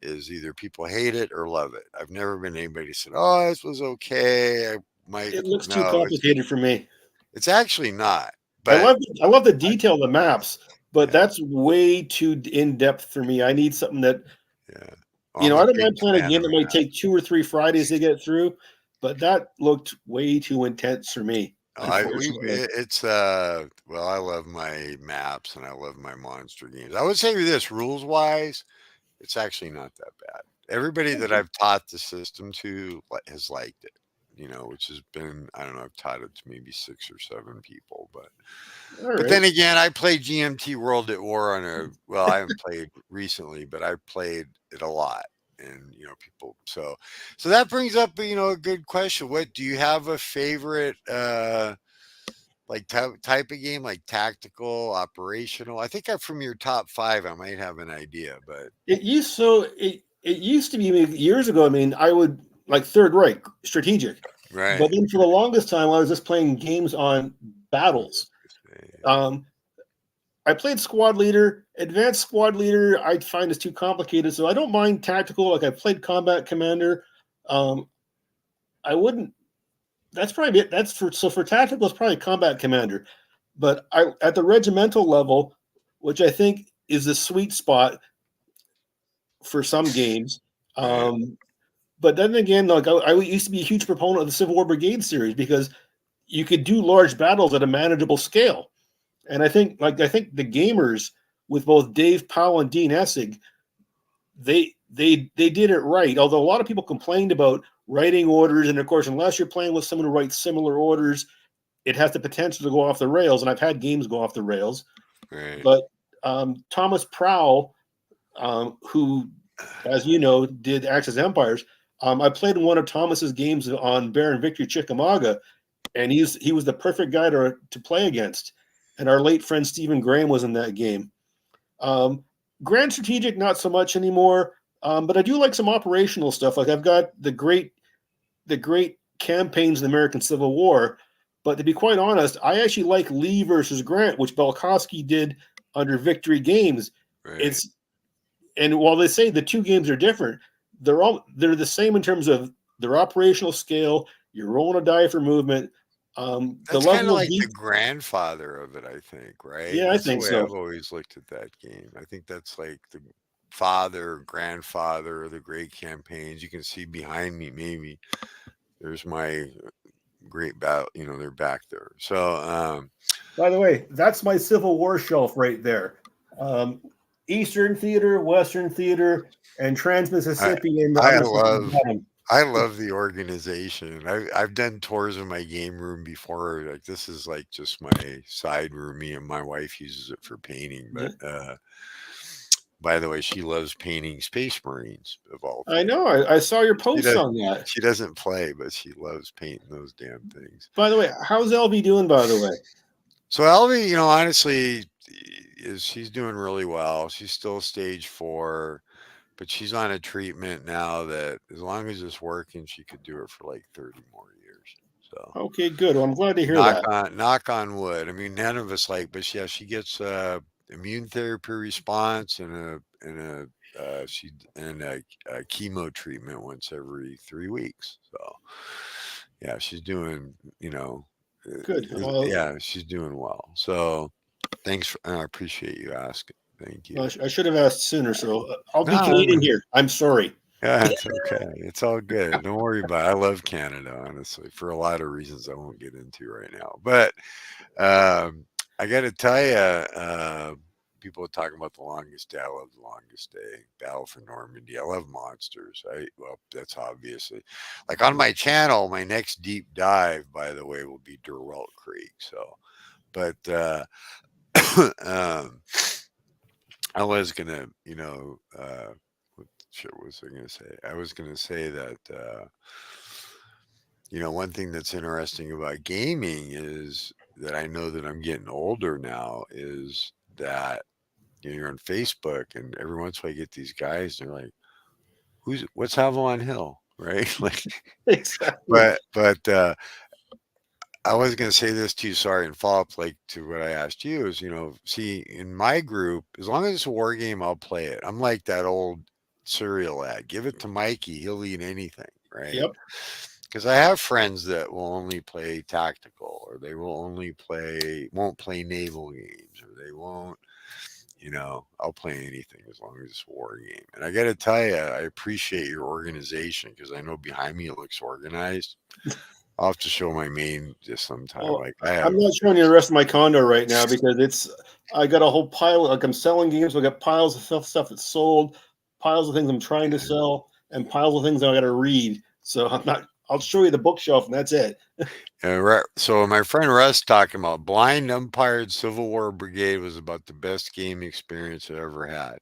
is either people hate it or love it. I've never been anybody who said, "Oh, this was okay." I might It looks too no, complicated for me. it's actually not. I But love I love the I, detail of the maps, but yeah, that's way too in depth for me. I need something that yeah. Well, I'm a I don't big mind playing a fan game of that might that. take 2 or 3 Fridays to get through, but that looked way too intense for me, unfortunately. It's well, I love my maps and I love my monster games. I would say this, rules wise, it's actually not that bad. Everybody that Okay. I've taught the system to has liked it, which has been, I don't know, I've taught it to maybe 6 or 7 people, but Alright. then again, I played GMT World at War on well, I haven't played recently, but I played it a lot. And people, so that brings up a good question. What do you have a favorite like type of game, like tactical, operational? I think from your top 5 I might have an idea, but It used to be years ago, I mean, I would like Third Reich, strategic, but right. then for the longest time, I was just playing games on battles. Um, I played squad leader, advanced squad leader. I'd find is too complicated, so I don't mind tactical. Like I played combat commander. Um, I wouldn't. That's probably it. That's for tactical. It's probably combat commander. But I at the regimental level, which I think is the sweet spot for some games. Right. But then again, like I used to be a huge proponent of the Civil War Brigade series because you could do large battles at a manageable scale. And I think the gamers with both Dave Powell and Dean Essig, they did it right. Although a lot of people complained about writing orders, and of course, unless you're playing with someone who writes similar orders, it has the potential to go off the rails. And I've had games go off the rails. Right. But Thomas Prowl, who, as you know, did Axis Empires. I played in one of Thomas's games on Baron Victory Chickamauga, and he was the perfect guy to play against. And our late friend Stephen Graham was in that game. Grand Strategic, not so much anymore, but I do like some operational stuff. Like I've got the great campaigns in the American Civil War. But to be quite honest, I actually like Lee versus Grant, which Belkowski did under Victory Games. Right. It's and while they say the two games are different, they're the same in terms of their operational scale. You're rolling a die for movement. The That's kind of level of like the deep. grandfather of it, I think, right? Yeah, I That's the think way so. I've always looked at that game. I think that's like the father, grandfather of the great campaigns. You can see behind me, maybe there's my great battle. They're back there. So, By the way, that's my Civil War shelf right there. Um, Eastern Theater, Western Theater, and Trans I Mississippi in I on the love bottom. I love the organization. I've done tours of my game room before. Like this is like just my side room. Me and my wife uses it for painting. Yeah. But by the way, she loves painting Space Marines of all I things. know. I saw your She posts does. on that. She doesn't play, but she loves painting those damn things. By the way, how's LV doing? By the way, So Elvie, honestly, she's doing really well. She's still stage 4, but she's on a treatment now that as long as it's working, she could do it for like 30 more years. So okay, good. Well, I'm glad to hear knock that. on knock on wood. I mean, none of us like, but yeah, she gets immune therapy response and a chemo treatment once every 3 weeks. So yeah, she's doing Good. Well, yeah, she's doing well. So thanks. I appreciate you asking. Thank you. I should have asked sooner. So I'll be No, Canadian here. I'm sorry. yeah, it's okay. It's all good. Don't worry about it. I love Canada, honestly, for a lot of reasons I won't get into right now. But I got to tell you, people are talking about the longest day. I love the longest day. Battle for Normandy. I love monsters. Well, that's obviously like on my channel. My next deep dive, by the way, will be Durwelt Creek. So, but um, I was gonna, what shit was I gonna say? I was gonna say that, one thing that's interesting about gaming is that I know that I'm getting older now is that you're on Facebook and every once in a while I get these guys and they're like, what's Avalon Hill? Right? Like, Exactly. but I was going to say this too, sorry, and follow up like to what I asked you is, see, in my group, as long as it's a war game, I'll play it. I'm like that old cereal ad. Give it to Mikey, he'll eat anything, right? Yep. Because I have friends that will only play tactical, or they won't play naval games, or they won't, I'll play anything as long as it's a war game. And I got to tell you, I appreciate your organization because I know behind me it looks organized. I'll have to show my main just sometime. Well, Like I I'm have, not showing you the rest of my condo right now because I got a whole pile. Like I'm selling games. So I got piles of stuff that's sold, piles of things I'm trying to sell, and piles of things I got to read. So I'm not. I'll show you the bookshelf, and that's it. so my friend Russ talking about Blind Umpired Civil War Brigade was about the best game experience I ever had.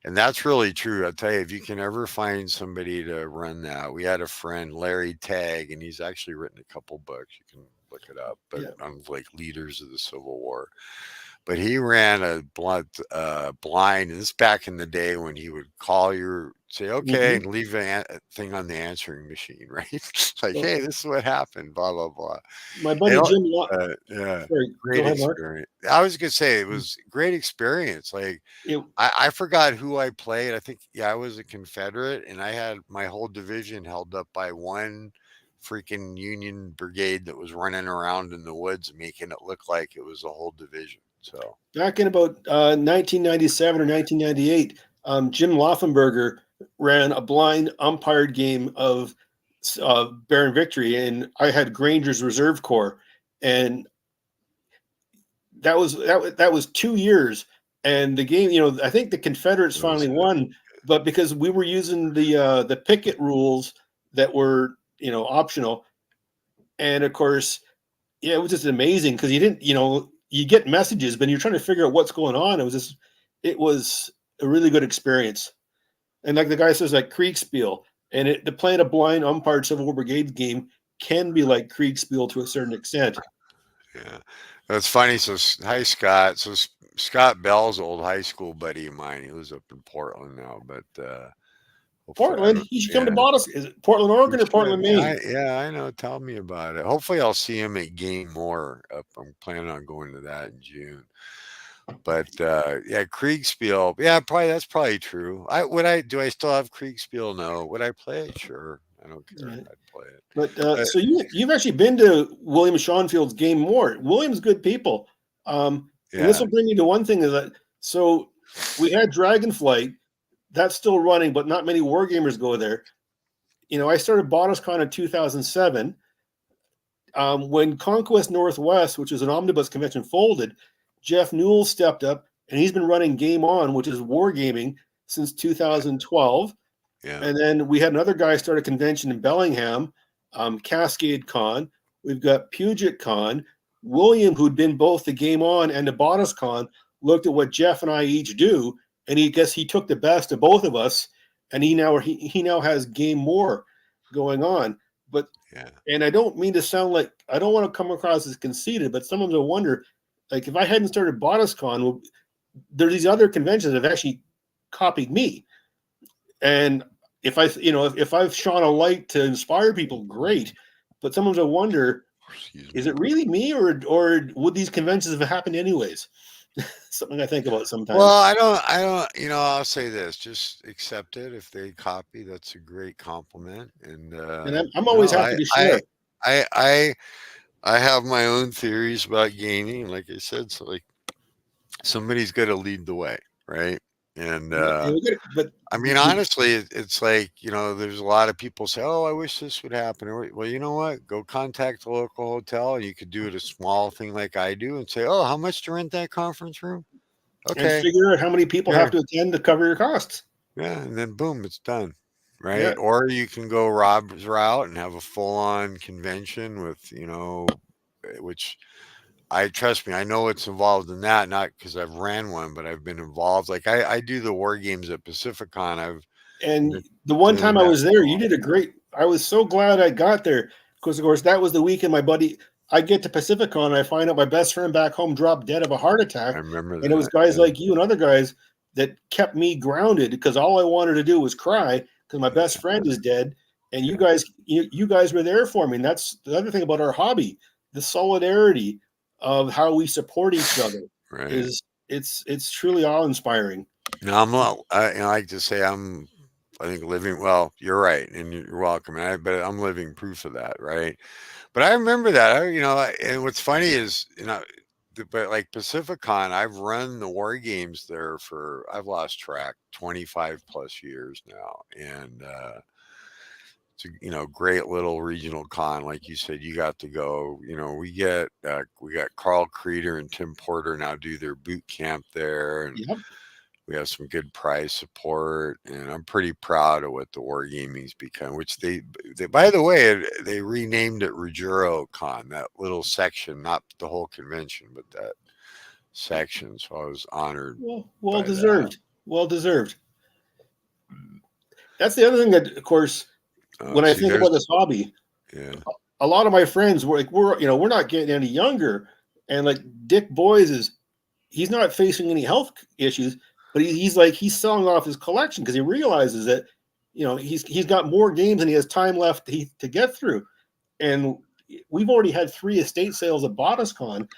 And that's really true. I'll tell you, if you can ever find somebody to run that, we had a friend, Larry Tagg, and he's actually written a couple books. You can look it up, but Yeah. on like leaders of the Civil War. But he ran a blind, and this back in the day when he would call say, okay, Mm-hmm. and leave a thing on the answering machine, right? Like, So hey, this is what happened, blah, blah, blah. my And, buddy Jim. yeah, Sorry, go great ahead, Mark. experience. I was going to say it was great experience. Like, It, I forgot who I played. I think, yeah, I was a Confederate, and I had my whole division held up by one freaking Union brigade that was running around in the woods, making it look like it was a whole division. So, Back in about 1997 or 1998, Jim Laufenberger ran a blind umpired game of Baron Victory, and I had Granger's Reserve Corps, and that was 2 years. And the game, I think the Confederates That was finally good. won, but because we were using the picket rules that were optional, and of course, yeah, it was just amazing because you didn't, you get messages, but you're trying to figure out what's going on. It was a really good experience. And like the guy says, like Kriegspiel, and the playing a blind umpired Civil War Brigade game can be like Kriegspiel to a certain extent. Yeah, that's funny. So, hi Scott. So Scott Bell's old high school buddy of mine. He lives up in Portland now, but hopefully I Portland, don't. he should come to Yeah, Boston. Is it Portland, he Oregon, or should. Portland, Maine? I know. Tell me about it. Hopefully I'll see him at Game More. Up. I'm planning on going to that in June. But yeah, Kriegspiel. Yeah, probably that's probably true. I do I still have Kriegspiel? No. Would I play it? Sure. I don't care. Yeah. I'd play it. But But so you've actually been to William Schonfield's game more. William's good people. And this yeah, will bring me to one thing is that so we had Dragonflight, that's still running, but not many wargamers go there. I started BonusCon in 2007. When Conquest Northwest, which is an omnibus convention, folded, Jeff Newell stepped up, and he's been running Game On, which is wargaming, since 2012. yeah, And then we had another guy start a convention in Bellingham, Cascade Con. We've got Puget Con. William, who'd been both the Game On and the Bonus Con, looked at what Jeff and I each do, and he took the best of both of us, and he now has Game More going on. But yeah. and I don't mean to sound like I don't want to come across as conceited, but sometimes I wonder, like if I hadn't started Bonus Con, well, there's these other conventions that have actually copied me, and if I've shone a light to inspire people, great. But sometimes I wonder, Excuse is me. it really me, or would these conventions have happened anyways? Something I think about Well, sometimes. I don't, I'll say this, just accept it. If they copy, that's a great compliment. And, And I'm no, always happy to share. I, I, I have my own theories about gaming. Like I said, so like somebody's got to lead the way, right? And, But I mean, honestly, it's like, there's a lot of people say, oh, I wish this would happen. Well, you know what? Go contact the local hotel. And you could do it a small thing like I do and say, oh, how much to rent that conference room? and Okay. figure out how many people have Here. to attend to cover your costs. Yeah, and then boom, it's done, Yeah, right? Or you can go Rob's route and have a full-on convention with, which I trust me, I know it's involved in that, not because I've ran one, but I've been involved. Like I do the war games at Pacificon. I've and been the one doing time I that was for a there, you while. did a great. I was so glad I got there because, of course, that was the weekend my buddy. I get to Pacificon and I find out my best friend back home dropped dead of a heart I attack, remember and it was that. guys Yeah, like you and other guys that kept me grounded because all I wanted to do was cry because my best yeah, friend is dead, and you yeah, guys, you guys were there for me. And that's the other thing about our hobby, the solidarity of how we support each other right. is it's truly awe inspiring. Now I'm not. I like to say I think living. Well, you're right, and you're welcome. But I'm living proof of that, right? But I remember that. And what's funny is, but like Pacificon, I've run the war games there for I've lost track 25 plus years now, and it's a great little regional con. Like you said, you got to go. We got Carl Creeder and Tim Porter now do their boot camp there, and Yep. we have some good prize support, and I'm pretty proud of what the Wargaming's become. Which they by the way, they renamed it Ruggiero Con, that little section, not the whole convention, but that section. So I was honored Well by that. deserved. Well deserved. That's the other thing that, of course, when I See, think about there's this hobby, yeah, a lot of my friends were like, we're not getting any younger, and like Dick Boys he's not facing any health issues, but he's selling off his collection because he realizes that he's got more games than he has time left to get through, and we've already had 3 estate sales at BonusCon,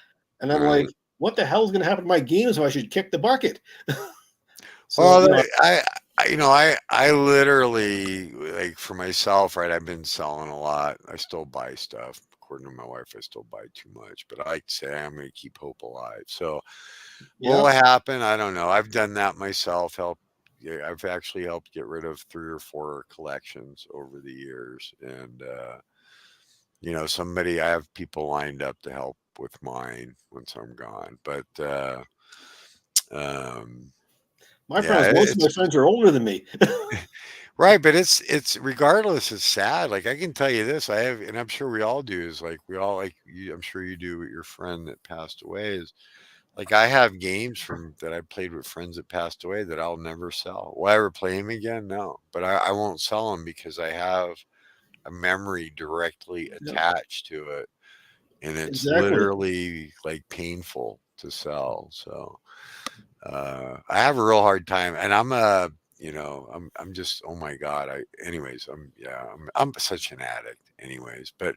and I'm like, right. what the hell is going to happen to my games if I should kick the bucket? So Well, I literally like for myself, right? I've been selling a lot. I still buy stuff. According to my wife, I still buy too much, but I like to say I'm going to keep hope alive. So what yeah, will happen? I don't know. I've done that myself. Help. yeah, I've actually helped get rid of 3 or 4 collections over the years, and somebody I have people lined up to help with mine once I'm gone. But um, My yeah, friends, most of my it's friends are older than me. right, but it's regardless, it's sad. Like I can tell you this, I have, and I'm sure we all do, is like we all like you, I'm sure you do with your friend that passed away, is like I have games from that I played with friends that passed away that I'll never sell. Will I ever play them again? No, but I won't sell them because I have a memory directly Yep, attached to it, and it's exactly. literally like painful to sell. So I have a real hard time, and I'm just, oh my god. Anyways, I'm such an addict, anyways. But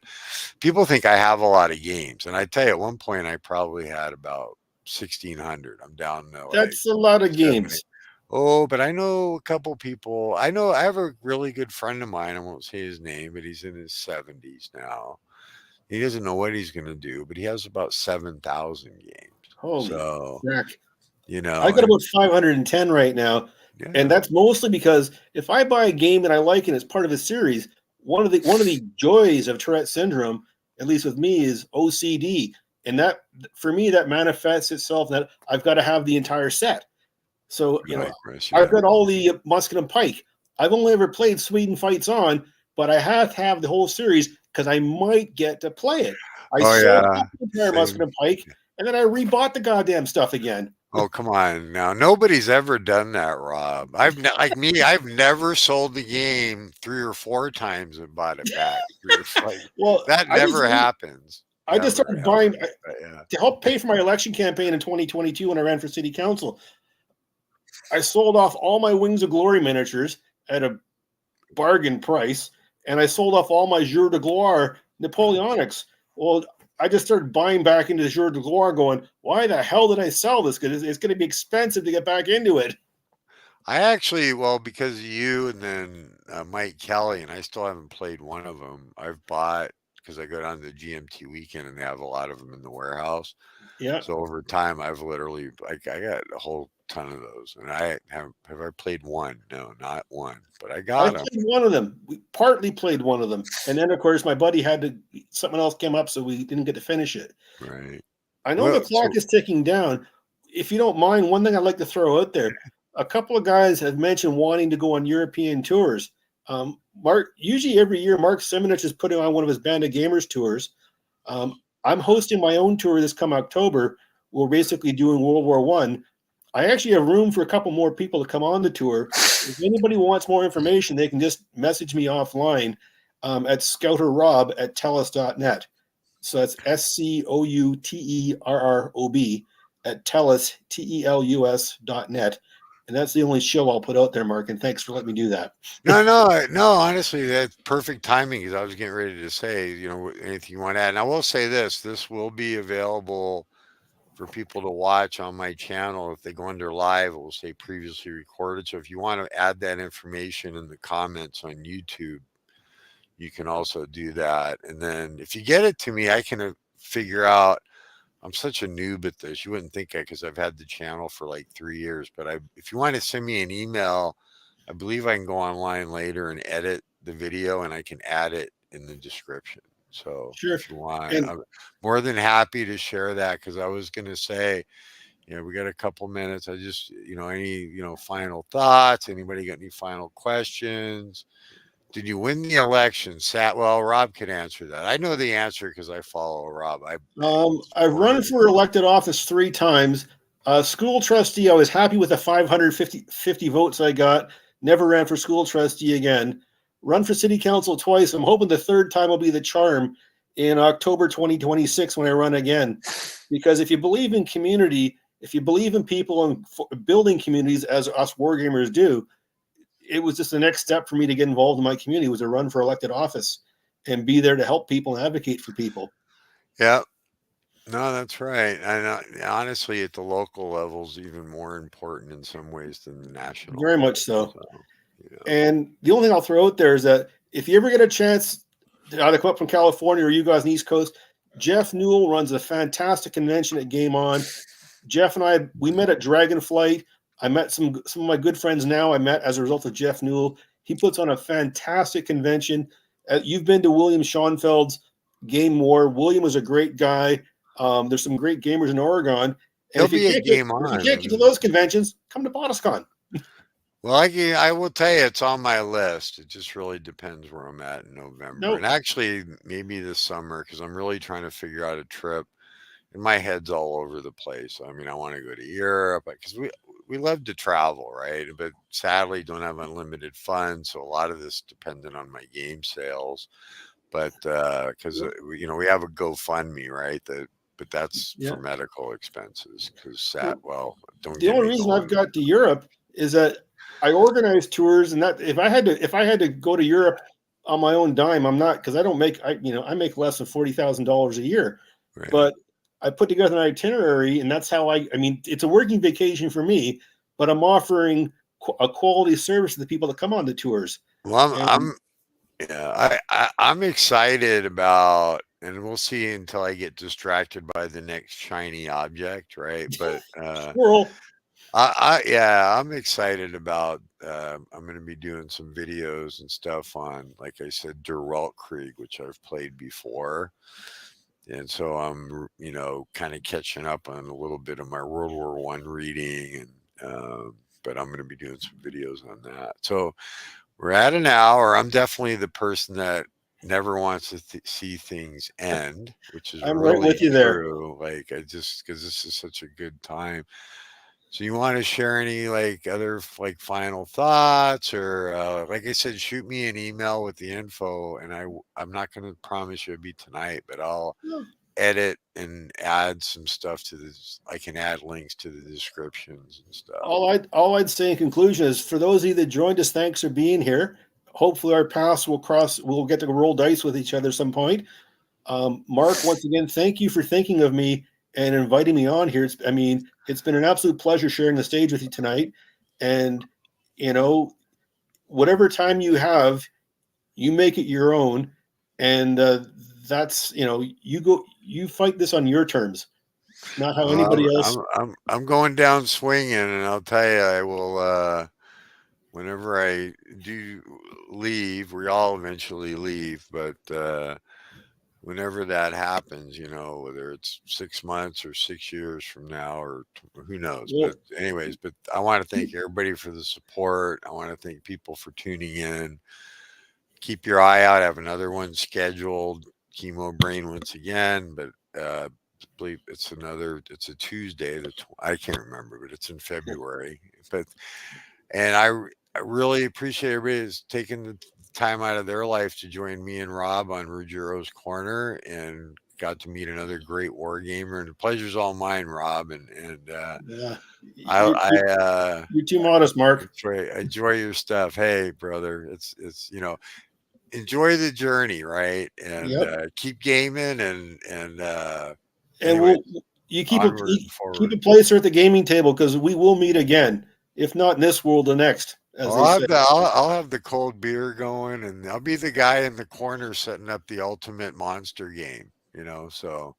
people think I have a lot of games, and I tell you, at one point I probably had about 1,600. I'm down to like That's a lot of 70. games. Oh, but I know a couple people. I have a really good friend of mine. I won't say his name, but he's in his 70s now. He doesn't know what he's going to do, but he has about 7,000 games. Holy So, heck. you I know, got and about 510 right now. And yeah, that's mostly because if I buy a game that I like and it's part of a series, one of the joys of Tourette syndrome, at least with me, is OCD. And that for me, that manifests itself that I've got to have the entire set. So, right, Chris, I've yeah. got all the Musket and Pike. I've only ever played Sweden Fights On, but I have to have the whole series because I might get to play it. I Oh, sold yeah. out the entire Musket Same. and Pike, and then I rebought the goddamn stuff again. Oh, come on now. Nobody's ever done that, Rob. Like me, I've never sold the game 3 or 4 times and bought it back. Like Well, that I just never happens. I just Never, started buying ever. But yeah. to help pay for my election campaign in 2022 when I ran for city council. I sold off all my Wings of Glory miniatures at a bargain price, and I sold off all my Jour de Gloire Napoleonics. Well, I just started buying back into the Jour de Gloire, going, why the hell did I sell this? Because it's going to be expensive to get back into it. I actually, well, because of you and then Mike Kelly, and I still haven't played one of them. I've bought because I go down to the GMT weekend and they have a lot of them in the warehouse. Yeah, So over time, I've literally like I got a whole ton of those, and I have I played one? No, not one, but I I got them. played one of them. We partly played one of them, and then of course my buddy had to something else came up, so we didn't get to finish it. Right. I know the Well, clock so is ticking down. If you don't mind, one thing I'd like to throw out there: a couple of guys have mentioned wanting to go on European tours. Mark, usually every year, Mark Simonich is putting on one of his Band of Gamers tours. I'm hosting my own tour this come October. We're basically doing World War One. I actually have room for a couple more people to come on the tour. If anybody wants more information, they can just message me offline at scouterrob@telus.net. So that's SCOUTERROB at TELUS, TELUS.net. And that's the only show I'll put out there, Mark. And thanks for letting me do that. no, no, no. Honestly, that's perfect timing because I was getting ready to say, anything you want to add. And I will say this: this will be available for people to watch on my channel. If they go under live, it will say previously recorded. So if you want to add that information in the comments on YouTube, you can also do that. And then if you get it to me, I can figure out. I'm such a noob at this. You wouldn't think I, because I've had the channel for like 3 years. But if you want to send me an email, I believe I can go online later and edit the video, and I can add it in the description. So Sure. if you want, And I'm more than happy to share that because I was going to say, we got a couple minutes. I just, any, final thoughts? Anybody got any final questions? Did you win the election? Well, Rob could answer that. I know the answer because I follow Rob. I I've run supported him. for elected office 3 times. School trustee, I was happy with the 550 votes I got. Never ran for school trustee again. Run for city council twice. I'm hoping the third time will be the charm in October 2026 when I run again. Because if you believe in community, if you believe in people and building communities as us wargamers do, it was just the next step for me to get involved in my community was to run for elected office and be there to help people and advocate for people. Yeah. No, that's right. And honestly, at the local level is even more important in some ways than the national Very much level. so. So, you know. And the only thing I'll throw out there is that if you ever get a chance to either come up from California or you guys on the East Coast, Jeff Newell runs a fantastic convention at Game On. Jeff and I, we met at Dragonflight. I met some of my good friends now. I met as a result of Jeff Newell. He puts on a fantastic convention. You've been to William Schoenfeld's Game War. William was a great guy. There's some great gamers in Oregon. And He'll be at Game if you On. can't get to those conventions, come to Potuscon. Well, I will tell you, it's on my list. It just really depends where I'm at in November, and No, actually maybe this summer because I'm really trying to figure out a trip. And my head's all over the place. I mean, I want to go to Europe because we love to travel, right? But sadly, don't have unlimited funds, so a lot of this dependent on my game sales. But because we have a GoFundMe, right? But that's yeah. for medical expenses. Because Well, well, don't the get only me reason I've going. got to Europe is that I organize tours, and that if I had to go to Europe on my own dime, I'm not, because I don't make I make less than $40,000 a year, Right. but I put together an itinerary, and that's how I mean it's a working vacation for me, but I'm offering a quality service to the people that come on the tours, Well, and yeah, I'm excited about, and we'll see until I get distracted by the next shiny object, right? But squirrel. yeah, I'm excited about. I'm going to be doing some videos and stuff on, like I said, Der Weltkrieg, which I've played before, and so I'm, kind of catching up on a little bit of my World War I reading, and but I'm going to be doing some videos on that. So we're at an hour. I'm definitely the person that never wants to see things end, which is I'm right really with you there. true. Like I just because this is such a good time. So you want to share any like other like final thoughts or like I said, shoot me an email with the info, and I'm not going to promise you it'll be tonight, but I'll edit and add some stuff to this. I can add links to the descriptions and stuff. All I'd say in conclusion is for those of you that joined us, thanks for being here. Hopefully our paths will cross. We'll get to roll dice with each other at some point. Mark, once again, thank you for thinking of me and inviting me on here. It's been an absolute pleasure sharing the stage with you tonight. And you know, whatever time you have, you make it your own. And that's you fight this on your terms, not how anybody else. I'm going down swinging, and I'll tell you, I will. Whenever I do leave, we all eventually leave, but whenever that happens, whether it's 6 months or 6 years from now, or who knows. Well, But anyways, but I want to thank everybody for the support. I want to thank people for tuning in. Keep your eye out. I have another one scheduled. Chemo Brain once again, but I believe it's a Tuesday. I can't remember, but it's in February. But and I really appreciate everybody that's taking the time out of their life to join me and Rob on Ruggiero's Corner, and got to meet another great war gamer. And the pleasure's all mine, Rob. And yeah, I you're too modest, Mark. enjoy your stuff. Hey, brother, it's enjoy the journey, right? And Yep. keep gaming, and And anyways, you onward and keep forward. a place at the gaming table because we will meet again, if not in this world, the next, as Well, they say. I'll have the cold beer going, and I'll be the guy in the corner setting up the ultimate monster game. So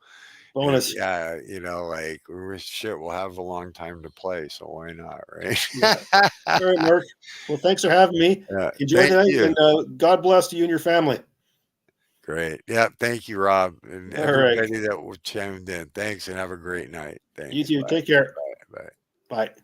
and Bonus. yeah, like shit, we'll have a long time to play, so why not, Yeah. right? All right, Mark. Well, thanks for having me. Enjoy the Thank night, you. and God bless you and your family. Great. Yeah, thank you, Rob, and All right. everybody that chimed in. Thanks, and have a great night. You Thanks. too. Bye. Take care. Bye. Bye. Bye.